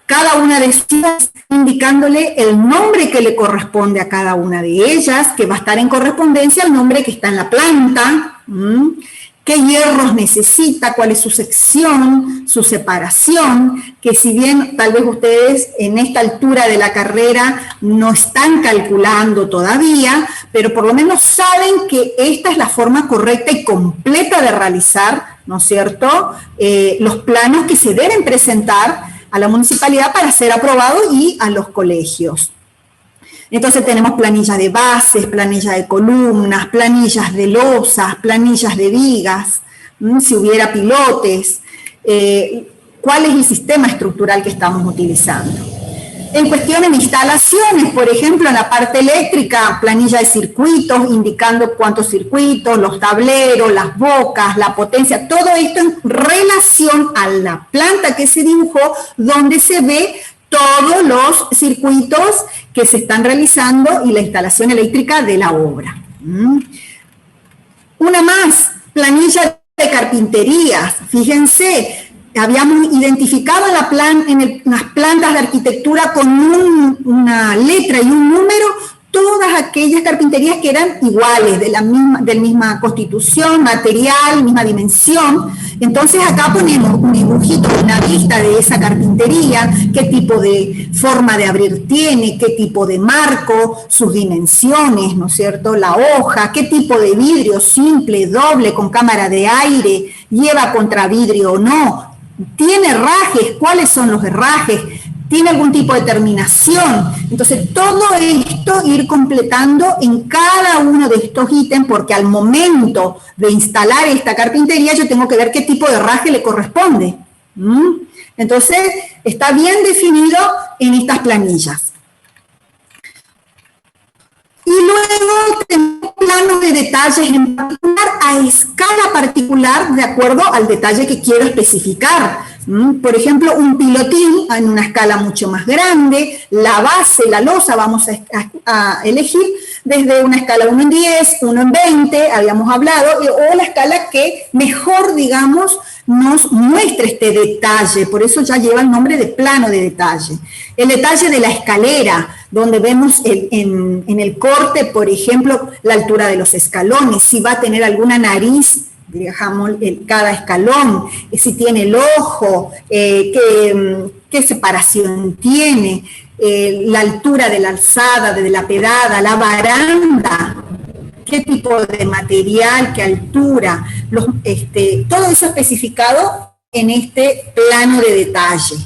[SPEAKER 4] cada una de ellas, indicándole el nombre que le corresponde a cada una de ellas, que va a estar en correspondencia al nombre que está en la planta, qué hierros necesita, cuál es su sección, su separación, que si bien tal vez ustedes en esta altura de la carrera no están calculando todavía, pero por lo menos saben que esta es la forma correcta y completa de realizar, ¿no es cierto?, los planos que se deben presentar a la municipalidad para ser aprobados y a los colegios. Entonces tenemos planillas de bases, planillas de columnas, planillas de losas, planillas de vigas, si hubiera pilotes, cuál es el sistema estructural que estamos utilizando. En cuestión de instalaciones, por ejemplo, en la parte eléctrica, planilla de circuitos, indicando cuántos circuitos, los tableros, las bocas, la potencia, todo esto en relación a la planta que se dibujó, donde se ve todos los circuitos que se están realizando y la instalación eléctrica de la obra. Una más, planilla de carpinterías. Fíjense, habíamos identificado en las plantas de arquitectura con una letra y un número todas aquellas carpinterías que eran iguales, de la misma constitución, material, misma dimensión. Entonces acá ponemos un dibujito, una vista de esa carpintería, qué tipo de forma de abrir tiene, qué tipo de marco, sus dimensiones, ¿no es cierto?, la hoja, qué tipo de vidrio, simple, doble, con cámara de aire, lleva contravidrio o no, tiene herrajes, cuáles son los herrajes, tiene algún tipo de terminación. Entonces, todo esto ir completando en cada uno de estos ítems, porque al momento de instalar esta carpintería yo tengo que ver qué tipo de herraje le corresponde. Entonces, está bien definido en estas planillas. Y luego tenemos planos de detalles en particular, a escala particular, de acuerdo al detalle que quiero especificar. Por ejemplo, un pilotín en una escala mucho más grande, la base, la losa, vamos a elegir desde una escala 1 en 10, 1 en 20, habíamos hablado, o la escala que mejor, digamos, nos muestre este detalle, por eso ya lleva el nombre de plano de detalle. El detalle de la escalera, donde vemos en el corte, por ejemplo, la altura de los escalones, si va a tener alguna nariz, digamos, cada escalón, si tiene el ojo, qué separación tiene, la altura de la alzada, de la pedada, la baranda, qué tipo de material, qué altura, todo eso especificado en este plano de detalle.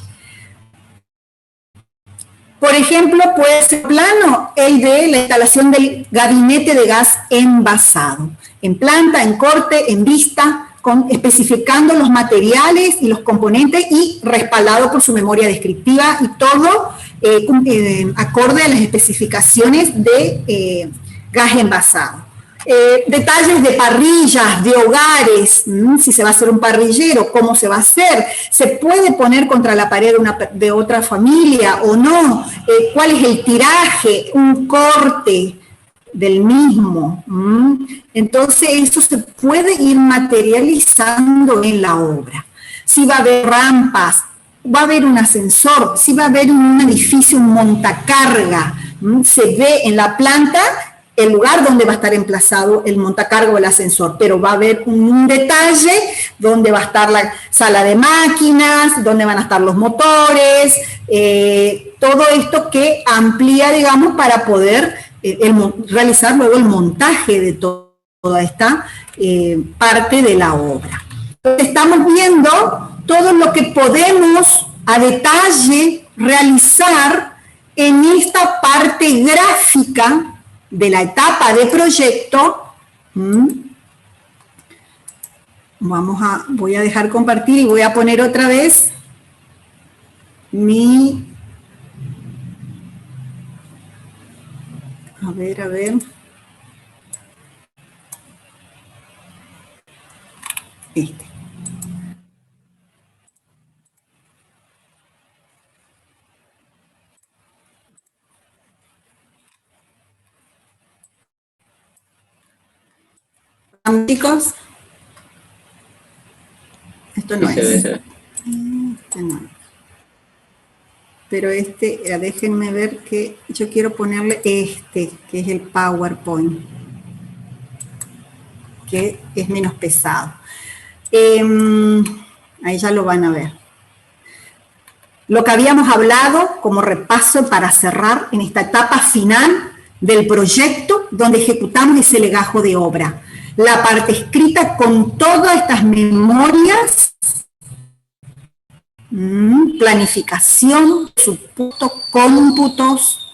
[SPEAKER 4] Por ejemplo, puede ser plano el de la instalación del gabinete de gas envasado, en planta, en corte, en vista, especificando los materiales y los componentes y respaldado por su memoria descriptiva y todo acorde a las especificaciones de gas envasado. Detalles de parrillas, de hogares, si se va a hacer un parrillero, cómo se va a hacer, se puede poner contra la pared de otra familia o no, cuál es el tiraje, un corte del mismo. Entonces eso se puede ir materializando en la obra. Si va a haber rampas, va a haber un ascensor, sí va a haber un edificio, un montacarga. Se ve en la planta el lugar donde va a estar emplazado el montacarga o el ascensor, pero va a haber un detalle donde va a estar la sala de máquinas, donde van a estar los motores, todo esto que amplía, digamos, para poder realizar luego el montaje de toda esta parte de la obra. Entonces, estamos viendo todo lo que podemos a detalle realizar en esta parte gráfica de la etapa de proyecto. Voy a dejar compartir y voy a poner otra vez a ver. Chicos, esto no
[SPEAKER 6] Sí, se ve,
[SPEAKER 4] es.
[SPEAKER 6] se ve.
[SPEAKER 4] Este no. Pero déjenme ver que yo quiero ponerle que es el PowerPoint, que es menos pesado. Ahí ya lo van a ver. Lo que habíamos hablado como repaso para cerrar en esta etapa final del proyecto donde ejecutamos ese legajo de obra. La parte escrita con todas estas memorias, planificación, supuesto, cómputos,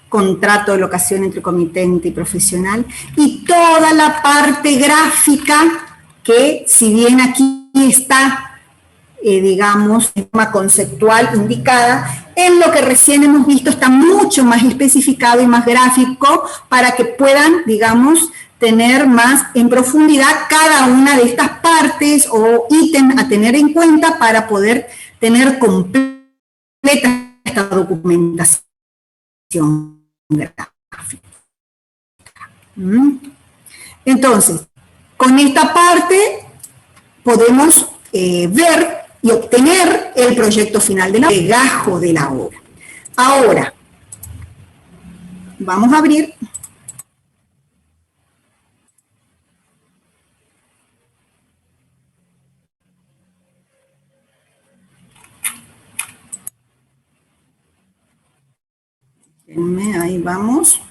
[SPEAKER 4] contrato de locación entre comitente y profesional, y toda la parte gráfica que, si bien aquí está, digamos, de forma conceptual indicada, en lo que recién hemos visto está mucho más especificado y más gráfico para que puedan, digamos, tener más en profundidad cada una de estas partes o ítems a tener en cuenta para poder tener completa esta documentación gráfica. Entonces, con esta parte podemos ver y obtener el proyecto final del legajo de la obra. Ahora, vamos a abrir. Ahí vamos.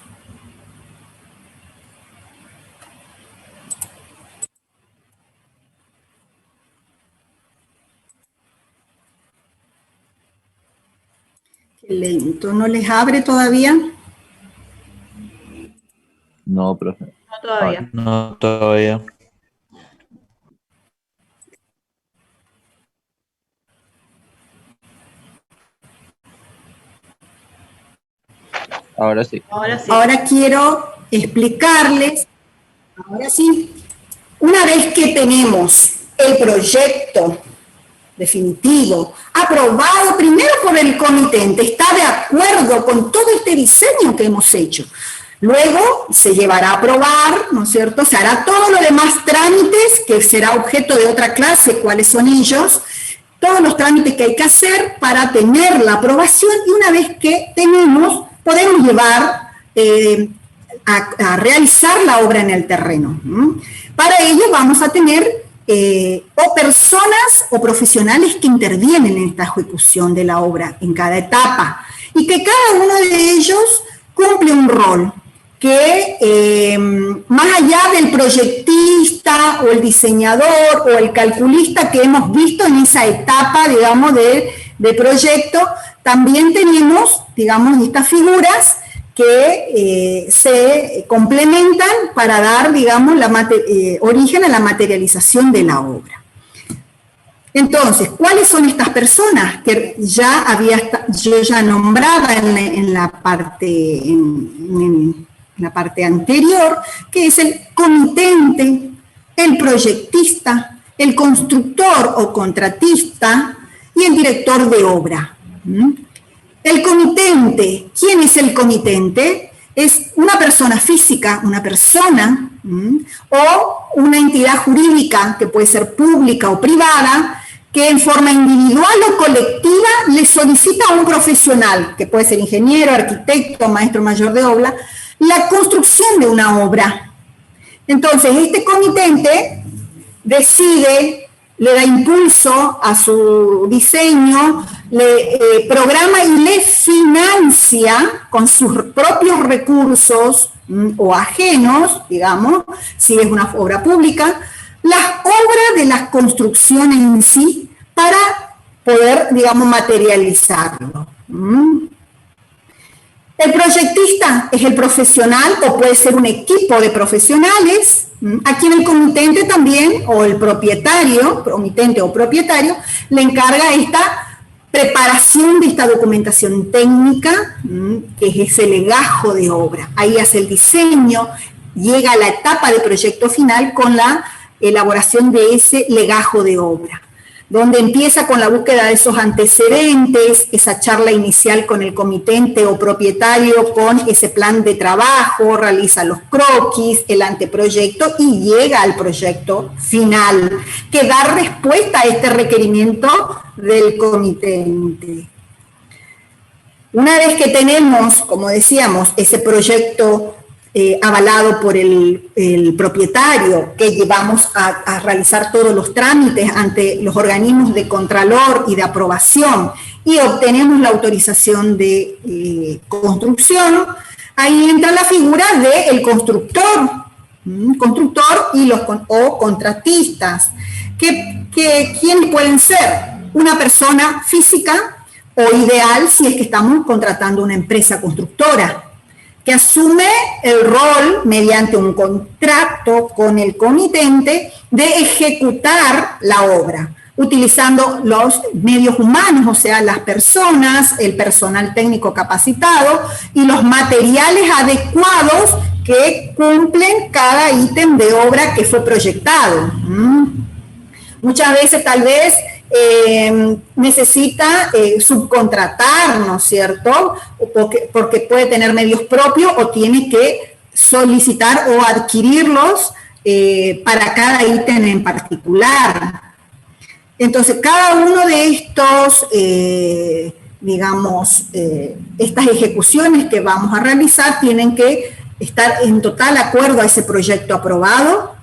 [SPEAKER 4] Qué lento, ¿no les abre todavía?
[SPEAKER 6] No, profe.
[SPEAKER 3] No todavía.
[SPEAKER 6] No, todavía. Ahora sí.
[SPEAKER 3] Ahora sí.
[SPEAKER 4] Ahora quiero explicarles, ahora sí, una vez que tenemos el proyecto definitivo, aprobado primero por el comitente, está de acuerdo con todo este diseño que hemos hecho. Luego se llevará a aprobar, ¿no es cierto? Se hará todo lo demás trámites, que será objeto de otra clase, cuáles son ellos, todos los trámites que hay que hacer para tener la aprobación, y una vez que tenemos, podemos llevar a realizar la obra en el terreno. Para ello vamos a tener o personas o profesionales que intervienen en esta ejecución de la obra en cada etapa, y que cada uno de ellos cumple un rol que más allá del proyectista o el diseñador o el calculista que hemos visto en esa etapa, digamos, de proyecto, también tenemos, digamos, estas figuras que se complementan para dar, digamos, origen a la materialización de la obra. Entonces, ¿cuáles son estas personas que yo ya nombraba en la parte anterior, que es el comitente, el proyectista, el constructor o contratista y el director de obra? El comitente, ¿quién es el comitente? Es una persona física, una persona, o una entidad jurídica que puede ser pública o privada, que en forma individual o colectiva le solicita a un profesional, que puede ser ingeniero, arquitecto, maestro mayor de obra, la construcción de una obra. Entonces, este comitente decide, le da impulso a su diseño, le programa y le financia con sus propios recursos o ajenos, digamos, si es una obra pública, las obras de la construcción en sí para poder, digamos, materializarlo. El proyectista es el profesional o puede ser un equipo de profesionales. Aquí en el comitente también, o el propietario, comitente o propietario, le encarga esta preparación de esta documentación técnica, que es ese legajo de obra. Ahí hace el diseño, llega a la etapa de proyecto final con la elaboración de ese legajo de obra, donde empieza con la búsqueda de esos antecedentes, esa charla inicial con el comitente o propietario con ese plan de trabajo, realiza los croquis, el anteproyecto y llega al proyecto final, que da respuesta a este requerimiento del comitente. Una vez que tenemos, como decíamos, ese proyecto avalado por el propietario, que llevamos a realizar todos los trámites ante los organismos de contralor y de aprobación, y obtenemos la autorización de construcción, ahí entra la figura del constructor y los contratistas, ¿quiénes pueden ser? Una persona física, o ideal si es que estamos contratando una empresa constructora, que asume el rol mediante un contrato con el comitente de ejecutar la obra, utilizando los medios humanos, o sea, las personas, el personal técnico capacitado y los materiales adecuados que cumplen cada ítem de obra que fue proyectado. Muchas veces tal vez necesita subcontratar, ¿no es cierto? Porque puede tener medios propios o tiene que solicitar o adquirirlos para cada ítem en particular. Entonces, cada uno de estos, digamos, estas ejecuciones que vamos a realizar tienen que estar en total acuerdo a ese proyecto aprobado,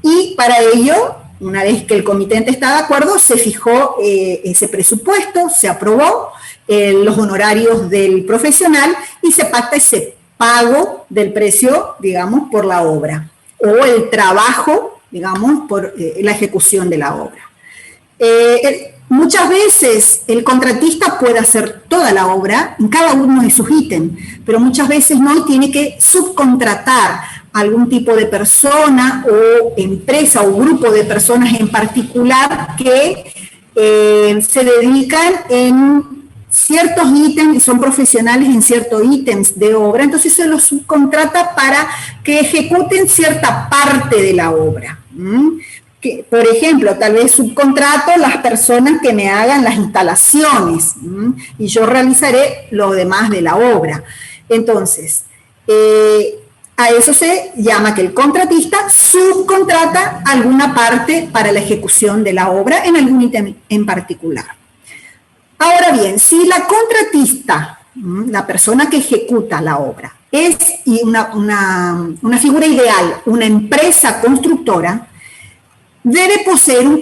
[SPEAKER 4] y para ello, una vez que el comitente está de acuerdo, se fijó ese presupuesto, se aprobó los honorarios del profesional y se pacta ese pago del precio, digamos, por la obra, o el trabajo, digamos, por la ejecución de la obra. Muchas veces el contratista puede hacer toda la obra en cada uno de sus ítems, pero muchas veces no, tiene que subcontratar algún tipo de persona o empresa o grupo de personas en particular que se dedican en ciertos ítems, son profesionales en ciertos ítems de obra, entonces se los subcontrata para que ejecuten cierta parte de la obra. Que, por ejemplo, tal vez subcontrato las personas que me hagan las instalaciones y yo realizaré lo demás de la obra. Entonces, a eso se llama que el contratista subcontrata alguna parte para la ejecución de la obra en algún ítem en particular. Ahora bien, si la contratista, la persona que ejecuta la obra, es una figura ideal, una empresa constructora, debe poseer un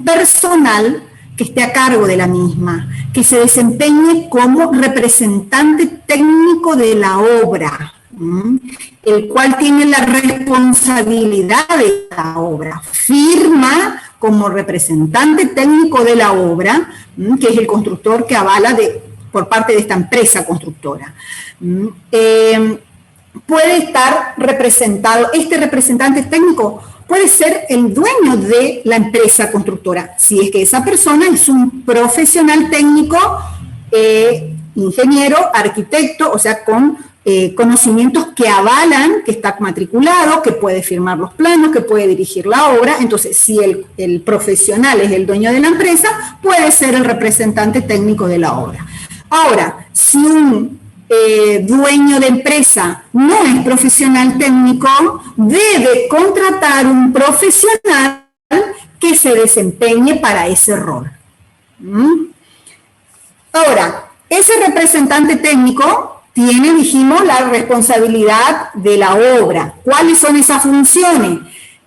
[SPEAKER 4] personal que esté a cargo de la misma, que se desempeñe como representante técnico de la obra, el cual tiene la responsabilidad de la obra, firma como representante técnico de la obra, que es el constructor que avala por parte de esta empresa constructora. Puede estar representado, este representante técnico puede ser el dueño de la empresa constructora, si es que esa persona es un profesional técnico, ingeniero, arquitecto, o sea, con conocimientos que avalan que está matriculado, que puede firmar los planos, que puede dirigir la obra. Entonces, si el profesional es el dueño de la empresa, puede ser el representante técnico de la obra. Ahora, si un dueño de empresa no es profesional técnico, debe contratar un profesional que se desempeñe para ese rol. Ahora, ese representante técnico tiene, dijimos, la responsabilidad de la obra. ¿Cuáles son esas funciones?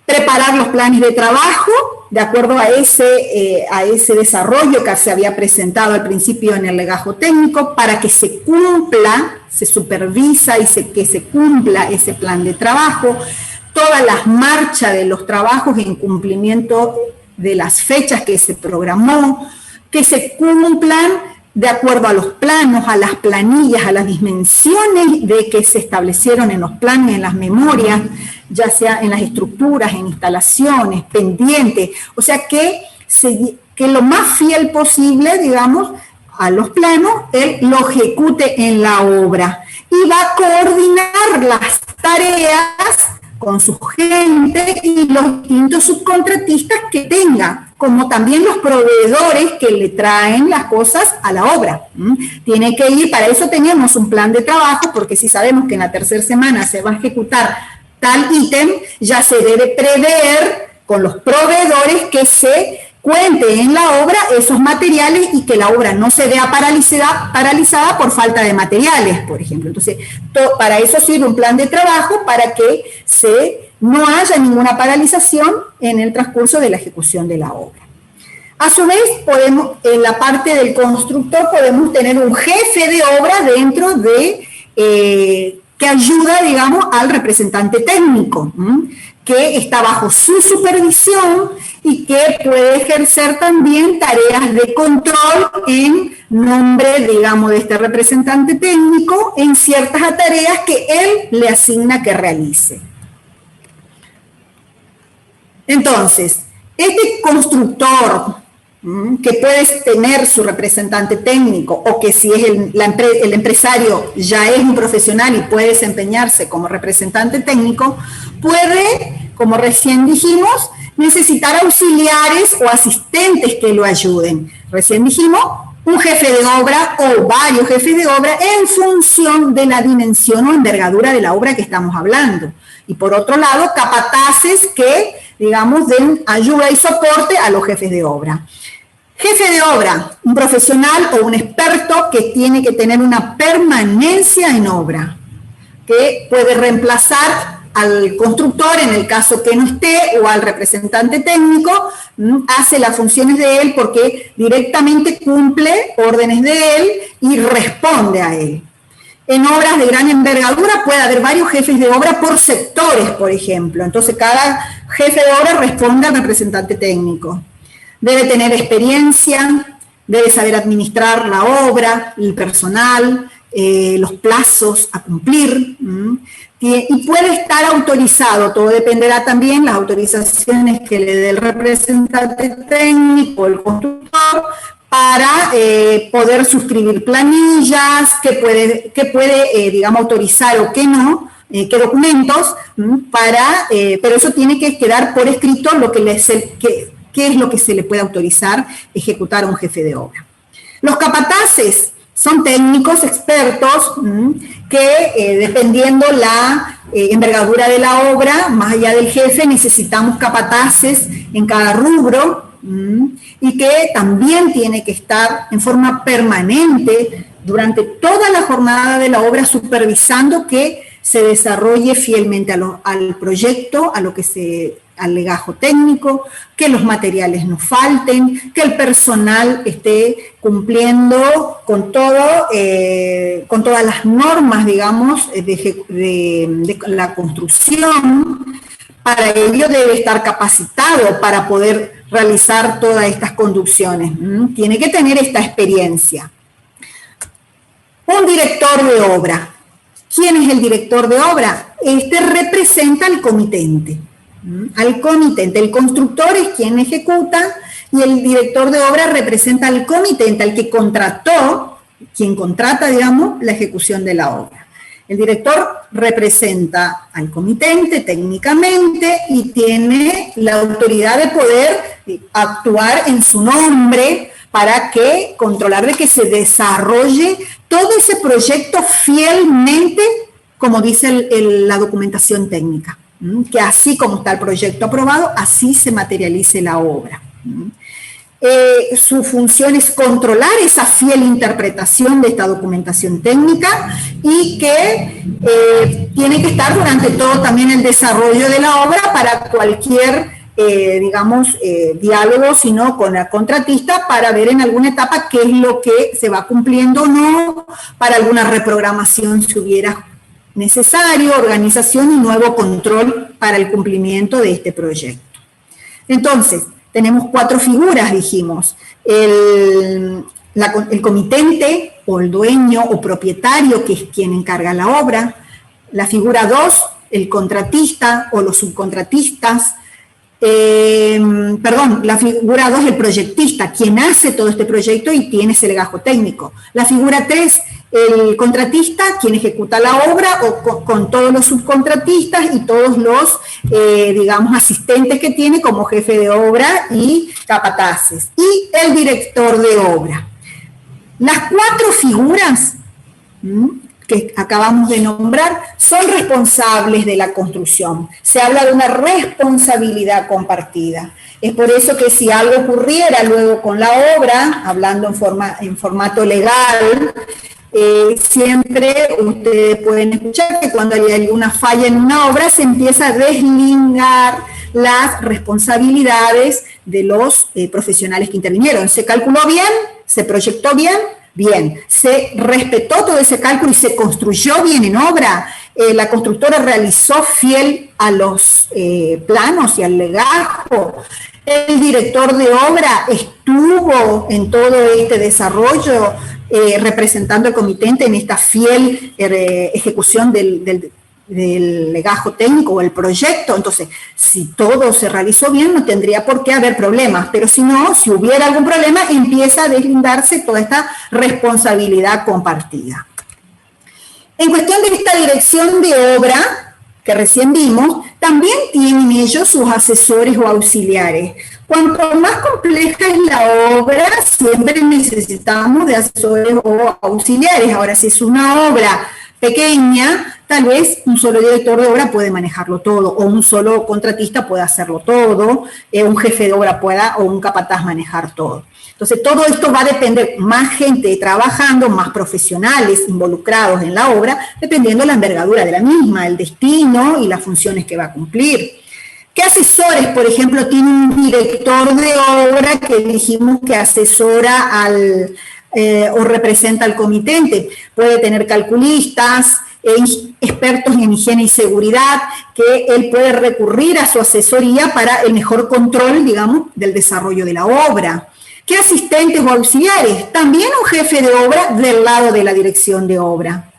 [SPEAKER 4] Preparar los planes de trabajo de acuerdo a ese desarrollo que se había presentado al principio en el legajo técnico para que se cumpla, se supervisa y que se cumpla ese plan de trabajo, todas las marchas de los trabajos en cumplimiento de las fechas que se programó, que se cumplan de acuerdo a los planos, a las planillas, a las dimensiones de que se establecieron en los planes, en las memorias, ya sea en las estructuras, en instalaciones, pendientes, o sea que lo más fiel posible, digamos, a los planos, él lo ejecute en la obra y va a coordinar las tareas con su gente y los distintos subcontratistas que tenga, como también los proveedores que le traen las cosas a la obra. Tiene que ir, para eso teníamos un plan de trabajo, porque si sabemos que en la tercera semana se va a ejecutar tal ítem, ya se debe prever con los proveedores que se cuente en la obra esos materiales y que la obra no se vea paralizada por falta de materiales, por ejemplo. Entonces, para eso sirve un plan de trabajo, para que no haya ninguna paralización en el transcurso de la ejecución de la obra. A su vez, en la parte del constructor podemos tener un jefe de obra dentro de, que ayuda, digamos, al representante técnico, que está bajo su supervisión y que puede ejercer también tareas de control en nombre, digamos, de este representante técnico en ciertas tareas que él le asigna que realice. Entonces, este constructor que puede tener su representante técnico, o que si es el empresario ya es un profesional y puede desempeñarse como representante técnico, puede, como recién dijimos, necesitar auxiliares o asistentes que lo ayuden. Recién dijimos, un jefe de obra o varios jefes de obra en función de la dimensión o envergadura de la obra que estamos hablando. Y por otro lado, capataces que, digamos, den ayuda y soporte a los jefes de obra. Jefe de obra, un profesional o un experto que tiene que tener una permanencia en obra, que puede reemplazar al constructor en el caso que no esté, o al representante técnico, hace las funciones de él porque directamente cumple órdenes de él y responde a él. En obras de gran envergadura puede haber varios jefes de obra por sectores, por ejemplo. Entonces, cada jefe de obra responde al representante técnico. Debe tener experiencia, debe saber administrar la obra, el personal, los plazos a cumplir, y puede estar autorizado, todo dependerá también de las autorizaciones que le dé el representante técnico, el constructor, para poder suscribir planillas, que puede digamos, autorizar o que no, qué documentos, pero eso tiene que quedar por escrito qué es lo que se le puede autorizar ejecutar a un jefe de obra. Los capataces son técnicos expertos que dependiendo la envergadura de la obra, más allá del jefe, necesitamos capataces en cada rubro y que también tiene que estar en forma permanente durante toda la jornada de la obra supervisando que se desarrolle fielmente al proyecto, al legajo técnico, que los materiales no falten, que el personal esté cumpliendo con todo, con todas las normas, digamos, de la construcción. Para ello debe estar capacitado para poder realizar todas estas conducciones. Tiene que tener esta experiencia. Un director de obra. ¿Quién es el director de obra? Este representa al comitente. Al comitente. El constructor es quien ejecuta y el director de obra representa al comitente, al que contrató, quien contrata, digamos, la ejecución de la obra. El director representa al comitente técnicamente y tiene la autoridad de poder actuar en su nombre para controlar de que se desarrolle todo ese proyecto fielmente, como dice la documentación técnica. que así como está el proyecto aprobado, así se materialice la obra. Su función es controlar esa fiel interpretación de esta documentación técnica y que tiene que estar durante todo también el desarrollo de la obra para cualquier, diálogo, sino con el contratista para ver en alguna etapa qué es lo que se va cumpliendo o no, para alguna reprogramación si hubiera necesario, organización y nuevo control para el cumplimiento de este proyecto. Entonces, tenemos 4 figuras, dijimos. El comitente o el dueño o propietario, que es quien encarga la obra. La figura 2, el contratista o los subcontratistas. La figura 2, el proyectista, quien hace todo este proyecto y tiene ese legajo técnico. La figura 3, el contratista, quien ejecuta la obra o con todos los subcontratistas y todos los, asistentes que tiene como jefe de obra y capataces. Y el director de obra. Las 4 figuras que acabamos de nombrar son responsables de la construcción. Se habla de una responsabilidad compartida. Es por eso que si algo ocurriera luego con la obra, hablando en formato legal, siempre ustedes pueden escuchar que cuando hay alguna falla en una obra se empieza a deslindar las responsabilidades de los profesionales que intervinieron. ¿Se calculó bien? ¿Se proyectó bien? Bien. ¿Se respetó todo ese cálculo y se construyó bien en obra? ¿La constructora realizó fiel a los planos y al legajo? ¿El director de obra estuvo en todo este desarrollo representando al comitente en esta fiel ejecución del legajo técnico o el proyecto? Entonces, si todo se realizó bien, no tendría por qué haber problemas, pero si no, si hubiera algún problema, empieza a deslindarse toda esta responsabilidad compartida. En cuestión de esta dirección de obra, que recién vimos, también tienen ellos sus asesores o auxiliares. Cuanto más compleja es la obra, siempre necesitamos de asesores o auxiliares. Ahora, si es una obra pequeña, tal vez un solo director de obra puede manejarlo todo, o un solo contratista puede hacerlo todo, un jefe de obra pueda, o un capataz manejar todo. Entonces, todo esto va a depender, más gente trabajando, más profesionales involucrados en la obra, dependiendo de la envergadura de la misma, el destino y las funciones que va a cumplir. ¿Qué asesores, por ejemplo, tiene un director de obra que dijimos que asesora o representa al comitente? Puede tener calculistas, expertos en higiene y seguridad, que él puede recurrir a su asesoría para el mejor control, digamos, del desarrollo de la obra. ¿Qué asistentes o auxiliares? También un jefe de obra del lado de la dirección de obra,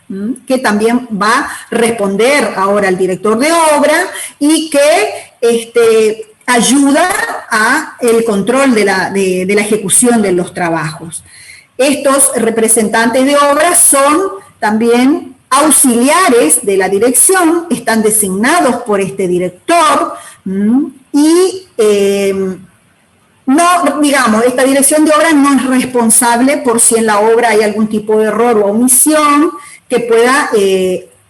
[SPEAKER 4] que también va a responder ahora al director de obra y que ayuda a el control de la ejecución de los trabajos. Estos representantes de obra son también auxiliares de la dirección, están designados por este director y esta dirección de obra no es responsable por si en la obra hay algún tipo de error o omisión que pueda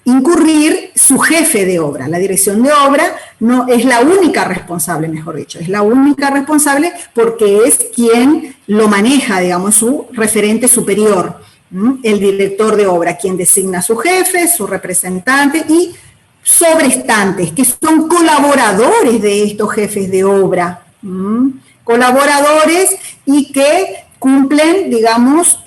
[SPEAKER 4] incurrir su jefe de obra. La dirección de obra no es la única responsable, mejor dicho, es la única responsable porque es quien lo maneja, digamos, su referente superior, el director de obra, quien designa a su jefe, su representante y sobrestantes, que son colaboradores de estos jefes de obra, colaboradores y que cumplen, digamos,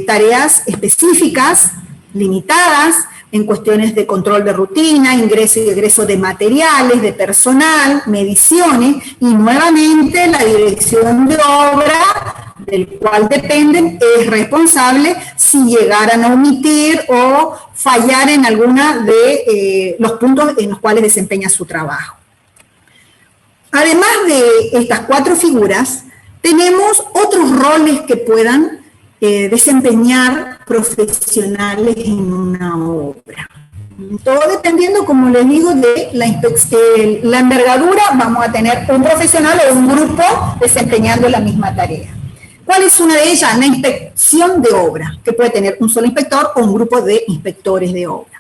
[SPEAKER 4] tareas específicas, limitadas, en cuestiones de control de rutina, ingreso y egreso de materiales, de personal, mediciones, y nuevamente la dirección de obra, del cual dependen, es responsable si llegaran a omitir o fallar en alguna de los puntos en los cuales desempeña su trabajo. Además de estas 4 figuras, tenemos otros roles que puedan desempeñar profesionales en una obra. Todo dependiendo, como les digo, de la envergadura, vamos a tener un profesional o un grupo desempeñando la misma tarea. ¿Cuál es una de ellas? La inspección de obra, que puede tener un solo inspector o un grupo de inspectores de obra.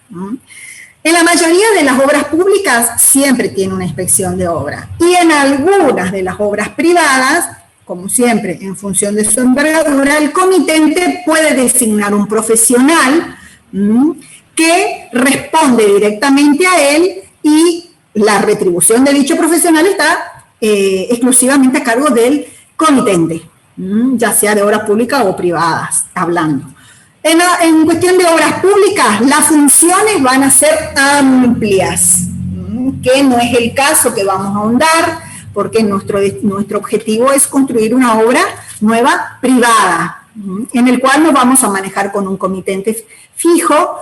[SPEAKER 4] En la mayoría de las obras públicas siempre tiene una inspección de obra, y en algunas de las obras privadas, como siempre, en función de su envergadura, el comitente puede designar un profesional que responde directamente a él, y la retribución de dicho profesional está exclusivamente a cargo del comitente, ya sea de obras públicas o privadas, hablando. En cuestión de obras públicas, las funciones van a ser amplias, que no es el caso que vamos a ahondar, porque nuestro objetivo es construir una obra nueva privada, en el cual nos vamos a manejar con un comitente fijo,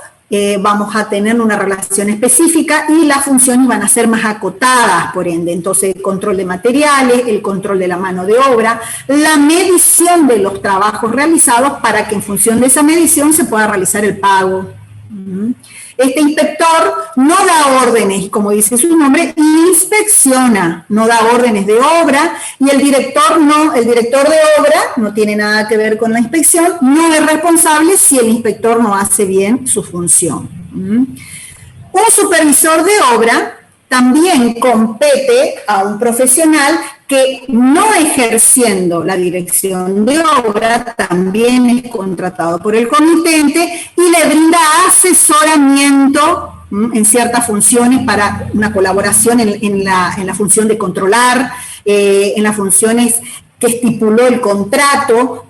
[SPEAKER 4] vamos a tener una relación específica y las funciones van a ser más acotadas, por ende. Entonces, el control de materiales, el control de la mano de obra, la medición de los trabajos realizados para que en función de esa medición se pueda realizar el pago. Este inspector no da órdenes, como dice su nombre, inspecciona, no da órdenes de obra, y el director de obra no tiene nada que ver con la inspección, no es responsable si el inspector no hace bien su función. Un supervisor de obra también compete a un profesional que, no ejerciendo la dirección de obra, también es contratado por el comitente y le brinda asesoramiento en ciertas funciones para una colaboración en la función de controlar, en las funciones que estipuló el contrato,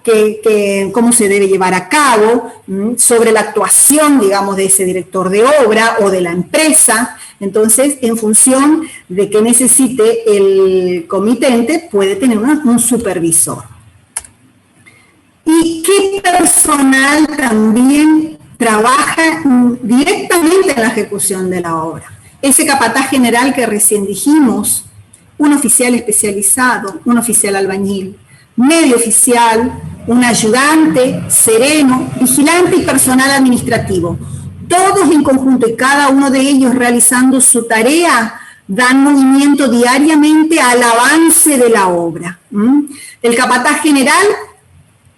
[SPEAKER 4] cómo se debe llevar a cabo, sobre la actuación, digamos, de ese director de obra o de la empresa. Entonces, en función de que necesite el comitente, puede tener un supervisor. ¿Y qué personal también trabaja directamente en la ejecución de la obra? Ese capataz general que recién dijimos, un oficial especializado, un oficial albañil, medio oficial, un ayudante, sereno, vigilante y personal administrativo. Todos en conjunto y cada uno de ellos realizando su tarea, dan movimiento diariamente al avance de la obra. El capataz general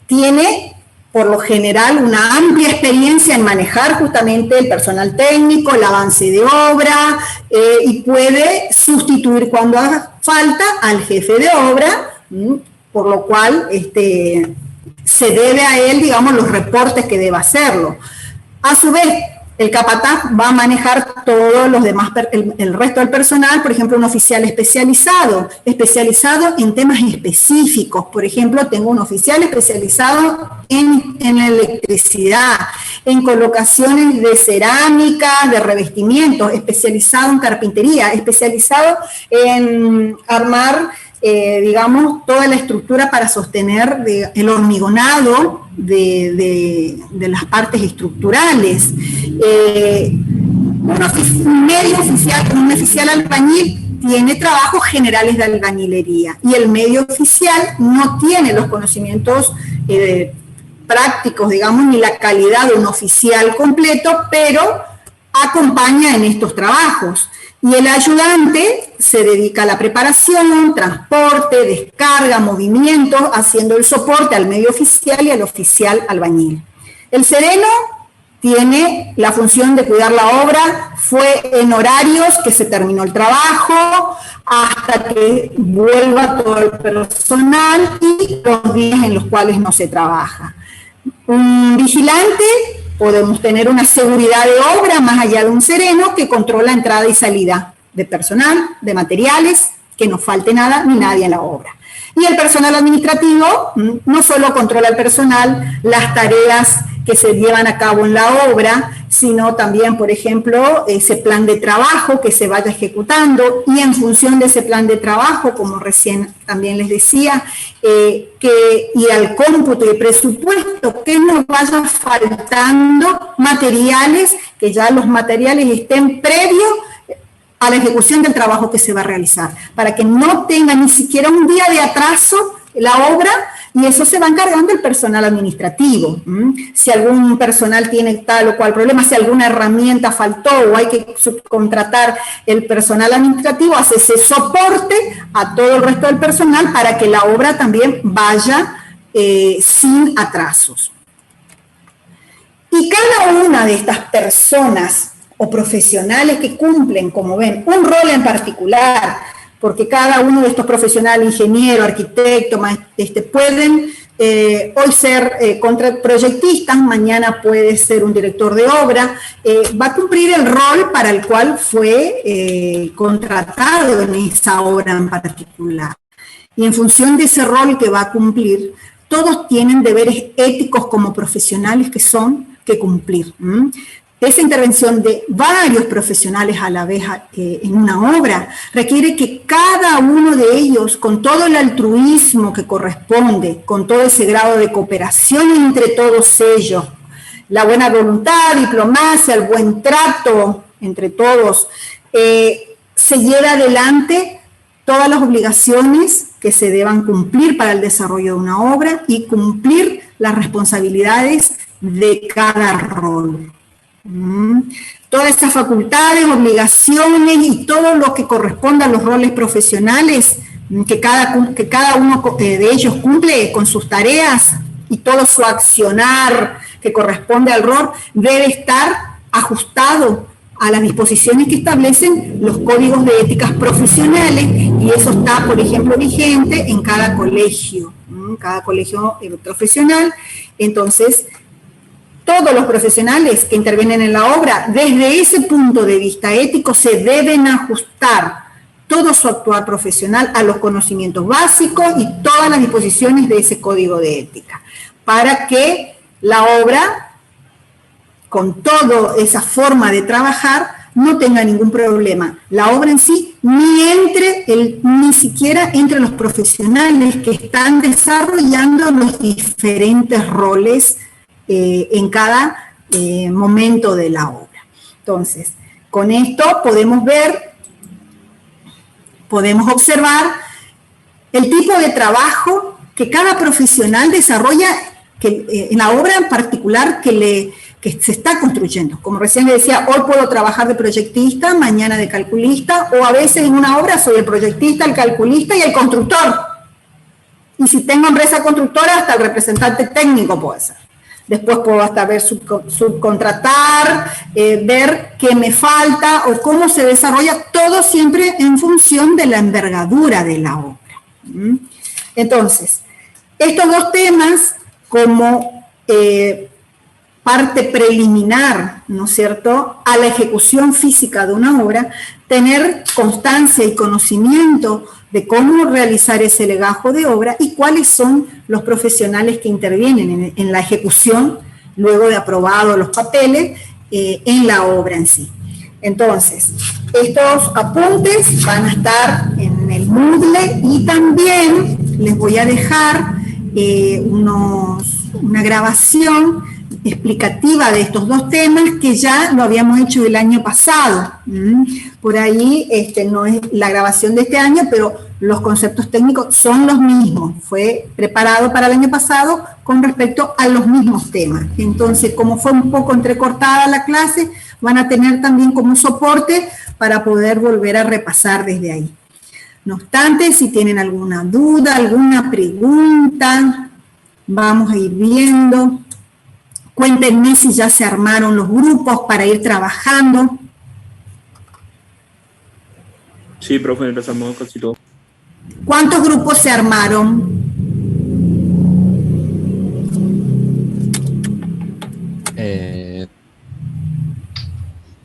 [SPEAKER 4] tiene, por lo general, una amplia experiencia en manejar justamente el personal técnico, el avance de obra, y puede sustituir cuando haga falta al jefe de obra, por lo cual se debe a él, digamos, los reportes que deba hacerlo. A su vez, el capataz va a manejar todos los demás, el resto del personal, por ejemplo, un oficial especializado en temas específicos. Por ejemplo, tengo un oficial especializado en electricidad, en colocaciones de cerámica, de revestimientos, especializado en carpintería, especializado en armar, digamos, toda la estructura para sostener el hormigonado de las partes estructurales. Un oficial albañil tiene trabajos generales de albañilería, y el medio oficial no tiene los conocimientos prácticos, digamos, ni la calidad de un oficial completo, pero acompaña en estos trabajos. Y el ayudante se dedica a la preparación, transporte, descarga, movimientos, haciendo el soporte al medio oficial y al oficial albañil. El sereno tiene la función de cuidar la obra, fue en horarios que se terminó el trabajo, hasta que vuelva todo el personal y los días en los cuales no se trabaja. Un vigilante, podemos tener una seguridad de obra más allá de un sereno que controla entrada y salida de personal, de materiales, que no falte nada ni nadie en la obra. Y el personal administrativo no solo controla el personal, las tareas que se llevan a cabo en la obra, sino también, por ejemplo, ese plan de trabajo que se vaya ejecutando, y en función de ese plan de trabajo, como recién también les decía, y al cómputo y presupuesto, que nos vaya faltando materiales, que ya los materiales estén previos a la ejecución del trabajo que se va a realizar, para que no tenga ni siquiera un día de atraso la obra, y eso se va encargando el personal administrativo. Si algún personal tiene tal o cual problema, si alguna herramienta faltó o hay que subcontratar, el personal administrativo hace ese soporte a todo el resto del personal para que la obra también vaya sin atrasos. Y cada una de estas personas o profesionales que cumplen, como ven, un rol en particular, porque cada uno de estos profesionales, ingeniero, arquitecto, pueden hoy ser proyectistas, mañana puede ser un director de obra, va a cumplir el rol para el cual fue contratado en esa obra en particular. Y en función de ese rol que va a cumplir, todos tienen deberes éticos como profesionales que cumplir. Esa intervención de varios profesionales a la vez en una obra requiere que cada uno de ellos, con todo el altruismo que corresponde, con todo ese grado de cooperación entre todos ellos, la buena voluntad, diplomacia, el buen trato entre todos, se lleve adelante todas las obligaciones que se deban cumplir para el desarrollo de una obra y cumplir las responsabilidades de cada rol. Todas estas facultades, obligaciones y todo lo que corresponde a los roles profesionales que cada uno de ellos cumple con sus tareas y todo su accionar que corresponde al rol debe estar ajustado a las disposiciones que establecen los códigos de éticas profesionales, y eso está, por ejemplo, vigente en cada colegio profesional. Entonces, todos los profesionales que intervienen en la obra, desde ese punto de vista ético, se deben ajustar todo su actuar profesional a los conocimientos básicos y todas las disposiciones de ese código de ética, para que la obra, con toda esa forma de trabajar, no tenga ningún problema. La obra en sí, ni siquiera entre los profesionales que están desarrollando los diferentes roles en cada momento de la obra. Entonces, con esto podemos observar el tipo de trabajo que cada profesional desarrolla en la obra en particular que se está construyendo. Como recién le decía, hoy puedo trabajar de proyectista, mañana de calculista, o a veces en una obra soy el proyectista, el calculista y el constructor. Y si tengo empresa constructora, hasta el representante técnico puede ser. Después puedo hasta ver subcontratar, ver qué me falta o cómo se desarrolla, todo siempre en función de la envergadura de la obra. Entonces, estos dos temas como parte preliminar, ¿no es cierto?, a la ejecución física de una obra, tener constancia y conocimiento de cómo realizar ese legajo de obra y cuáles son los profesionales que intervienen en la ejecución, luego de aprobados los papeles, en la obra en sí. Entonces, estos apuntes van a estar en el Moodle y también les voy a dejar una grabación explicativa de estos dos temas que ya lo habíamos hecho el año pasado. Por ahí no es la grabación de este año, pero los conceptos técnicos son los mismos. Fue preparado para el año pasado con respecto a los mismos temas. Entonces, como fue un poco entrecortada la clase, van a tener también como soporte para poder volver a repasar desde ahí. No obstante, si tienen alguna duda, alguna pregunta, vamos a ir viendo. Cuéntenme si ya se armaron los grupos para ir trabajando.
[SPEAKER 7] Sí, profe, empezamos casi todo.
[SPEAKER 4] ¿Cuántos grupos se armaron?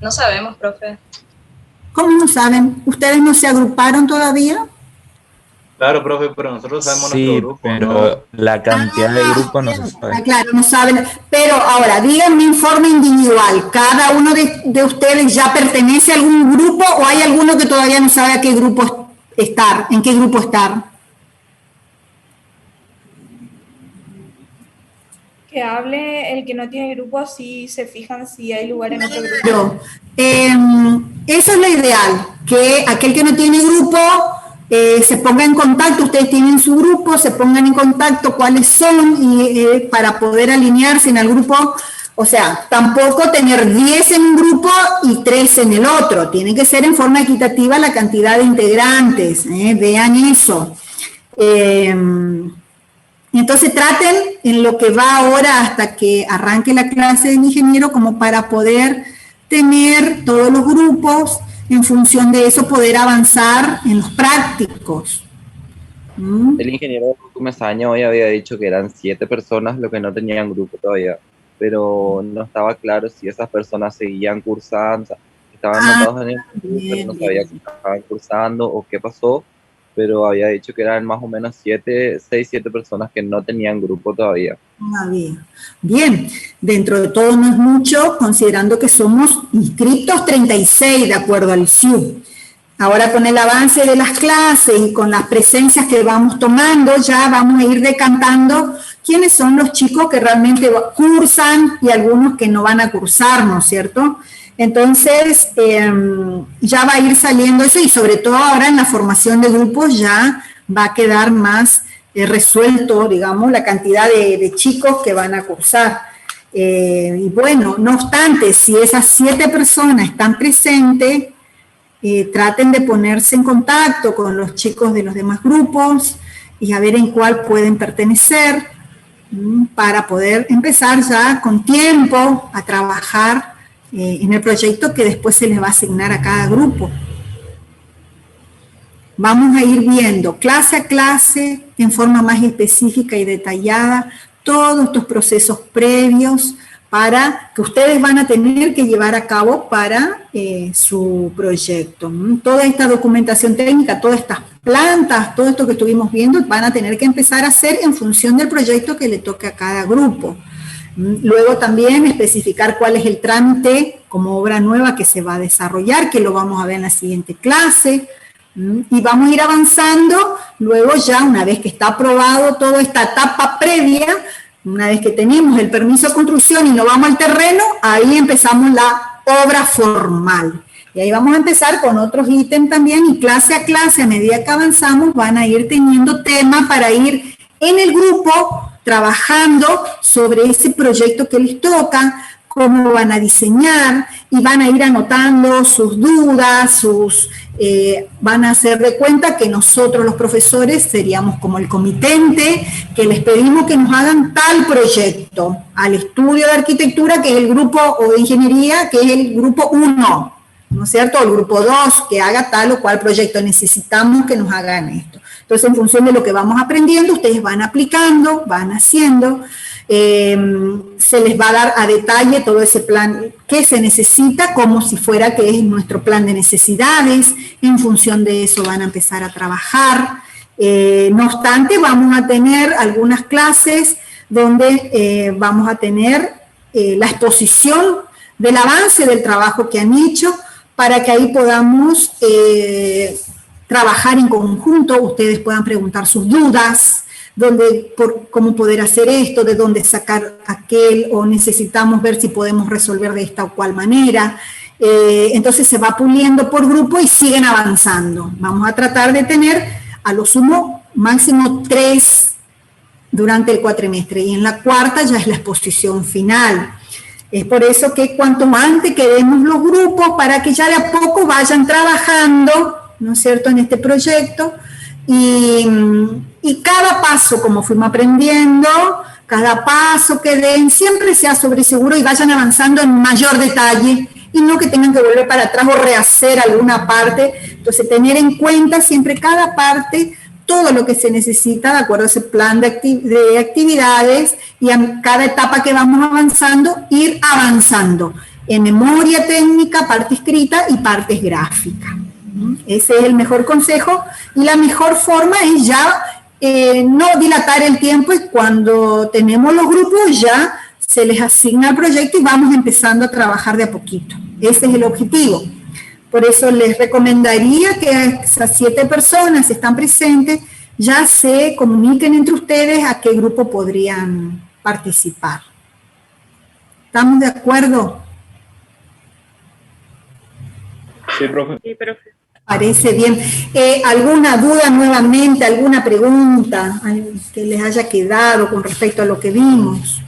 [SPEAKER 8] No sabemos, profe.
[SPEAKER 4] ¿Cómo no saben? ¿Ustedes no se agruparon todavía?
[SPEAKER 5] Claro, profe, pero nosotros sabemos nuestro grupo.
[SPEAKER 6] Pero
[SPEAKER 5] ¿no?
[SPEAKER 6] la cantidad de grupos no se sabe.
[SPEAKER 4] Claro, no saben. Pero ahora, díganme en forma individual, ¿cada uno de ustedes ya pertenece a algún grupo o hay alguno que todavía no sabe a qué grupo estar? ¿En qué grupo estar?
[SPEAKER 1] Que hable el que no tiene grupo, así se fijan si hay lugar en otro grupo.
[SPEAKER 4] Pero, eso es lo ideal, que aquel que no tiene grupo se ponga en contacto, ustedes tienen su grupo, se pongan en contacto cuáles son y para poder alinearse en el grupo. O sea, tampoco tener 10 en un grupo y 3 en el otro, tiene que ser en forma equitativa la cantidad de integrantes, vean eso. Entonces traten en lo que va ahora hasta que arranque la clase del ingeniero como para poder tener todos los grupos, en función de eso poder avanzar en los prácticos.
[SPEAKER 9] El ingeniero Comesaña hoy había dicho que eran 7 personas los que no tenían grupo todavía, pero no estaba claro si esas personas seguían cursando, estaban anotados en el grupo, pero no sabía si estaban cursando o qué pasó, pero había dicho que eran más o menos 6, 7 personas que no tenían grupo todavía.
[SPEAKER 4] Bien, dentro de todo no es mucho, considerando que somos inscritos 36 de acuerdo al CIU. Ahora con el avance de las clases y con las presencias que vamos tomando, ya vamos a ir decantando quiénes son los chicos que realmente cursan y algunos que no van a cursar, ¿no es cierto? Entonces, ya va a ir saliendo eso y sobre todo ahora en la formación de grupos ya va a quedar más resuelto, digamos, la cantidad de chicos que van a cursar. Y bueno, no obstante, si esas 7 personas están presentes, traten de ponerse en contacto con los chicos de los demás grupos y a ver en cuál pueden pertenecer para poder empezar ya con tiempo a trabajar en el proyecto que después se les va a asignar a cada grupo. Vamos a ir viendo clase a clase, en forma más específica y detallada, todos estos procesos previos para que ustedes van a tener que llevar a cabo para su proyecto. Toda esta documentación técnica, todas estas plantas, todo esto que estuvimos viendo, van a tener que empezar a hacer en función del proyecto que le toque a cada grupo. Luego también especificar cuál es el trámite como obra nueva que se va a desarrollar, que lo vamos a ver en la siguiente clase. Y vamos a ir avanzando, luego ya una vez que está aprobado toda esta etapa previa, una vez que tenemos el permiso de construcción y nos vamos al terreno, ahí empezamos la obra formal. Y ahí vamos a empezar con otros ítems también y clase a clase, a medida que avanzamos, van a ir teniendo tema para ir en el grupo trabajando sobre ese proyecto que les toca, cómo van a diseñar y van a ir anotando sus dudas, van a hacer de cuenta que nosotros los profesores seríamos como el comitente que les pedimos que nos hagan tal proyecto al estudio de arquitectura, que es el grupo, o de ingeniería, que es el grupo 1, ¿no es cierto? O el grupo 2, que haga tal o cual proyecto, necesitamos que nos hagan esto. Entonces, en función de lo que vamos aprendiendo, ustedes van aplicando, van haciendo, se les va a dar a detalle todo ese plan que se necesita, como si fuera que es nuestro plan de necesidades. En función de eso van a empezar a trabajar. No obstante, vamos a tener algunas clases donde vamos a tener la exposición del avance del trabajo que han hecho, para que ahí podamos trabajar en conjunto, ustedes puedan preguntar sus dudas, cómo poder hacer esto, de dónde sacar aquel, o necesitamos ver si podemos resolver de esta o cual manera. Entonces se va puliendo por grupo y siguen avanzando. Vamos a tratar de tener a lo sumo máximo 3 durante el cuatrimestre, y en la cuarta ya es la exposición final. Es por eso que cuanto antes queremos los grupos, para que ya de a poco vayan trabajando, ¿no es cierto?, en este proyecto, y cada paso, como fuimos aprendiendo, cada paso que den, siempre sea sobre seguro y vayan avanzando en mayor detalle, y no que tengan que volver para atrás o rehacer alguna parte. Entonces, tener en cuenta siempre cada parte, todo lo que se necesita de acuerdo a ese plan de actividades, y a cada etapa que vamos avanzando, ir avanzando en memoria técnica, parte escrita y partes gráficas. Ese es el mejor consejo, y la mejor forma es ya no dilatar el tiempo, y cuando tenemos los grupos ya se les asigna el proyecto y vamos empezando a trabajar de a poquito. Ese es el objetivo. Por eso les recomendaría que esas 7 personas, si están presentes, ya se comuniquen entre ustedes a qué grupo podrían participar. ¿Estamos de acuerdo?
[SPEAKER 7] Sí, profe.
[SPEAKER 3] Sí, profe.
[SPEAKER 4] Parece bien. ¿Alguna duda nuevamente, alguna pregunta que les haya quedado con respecto a lo que vimos?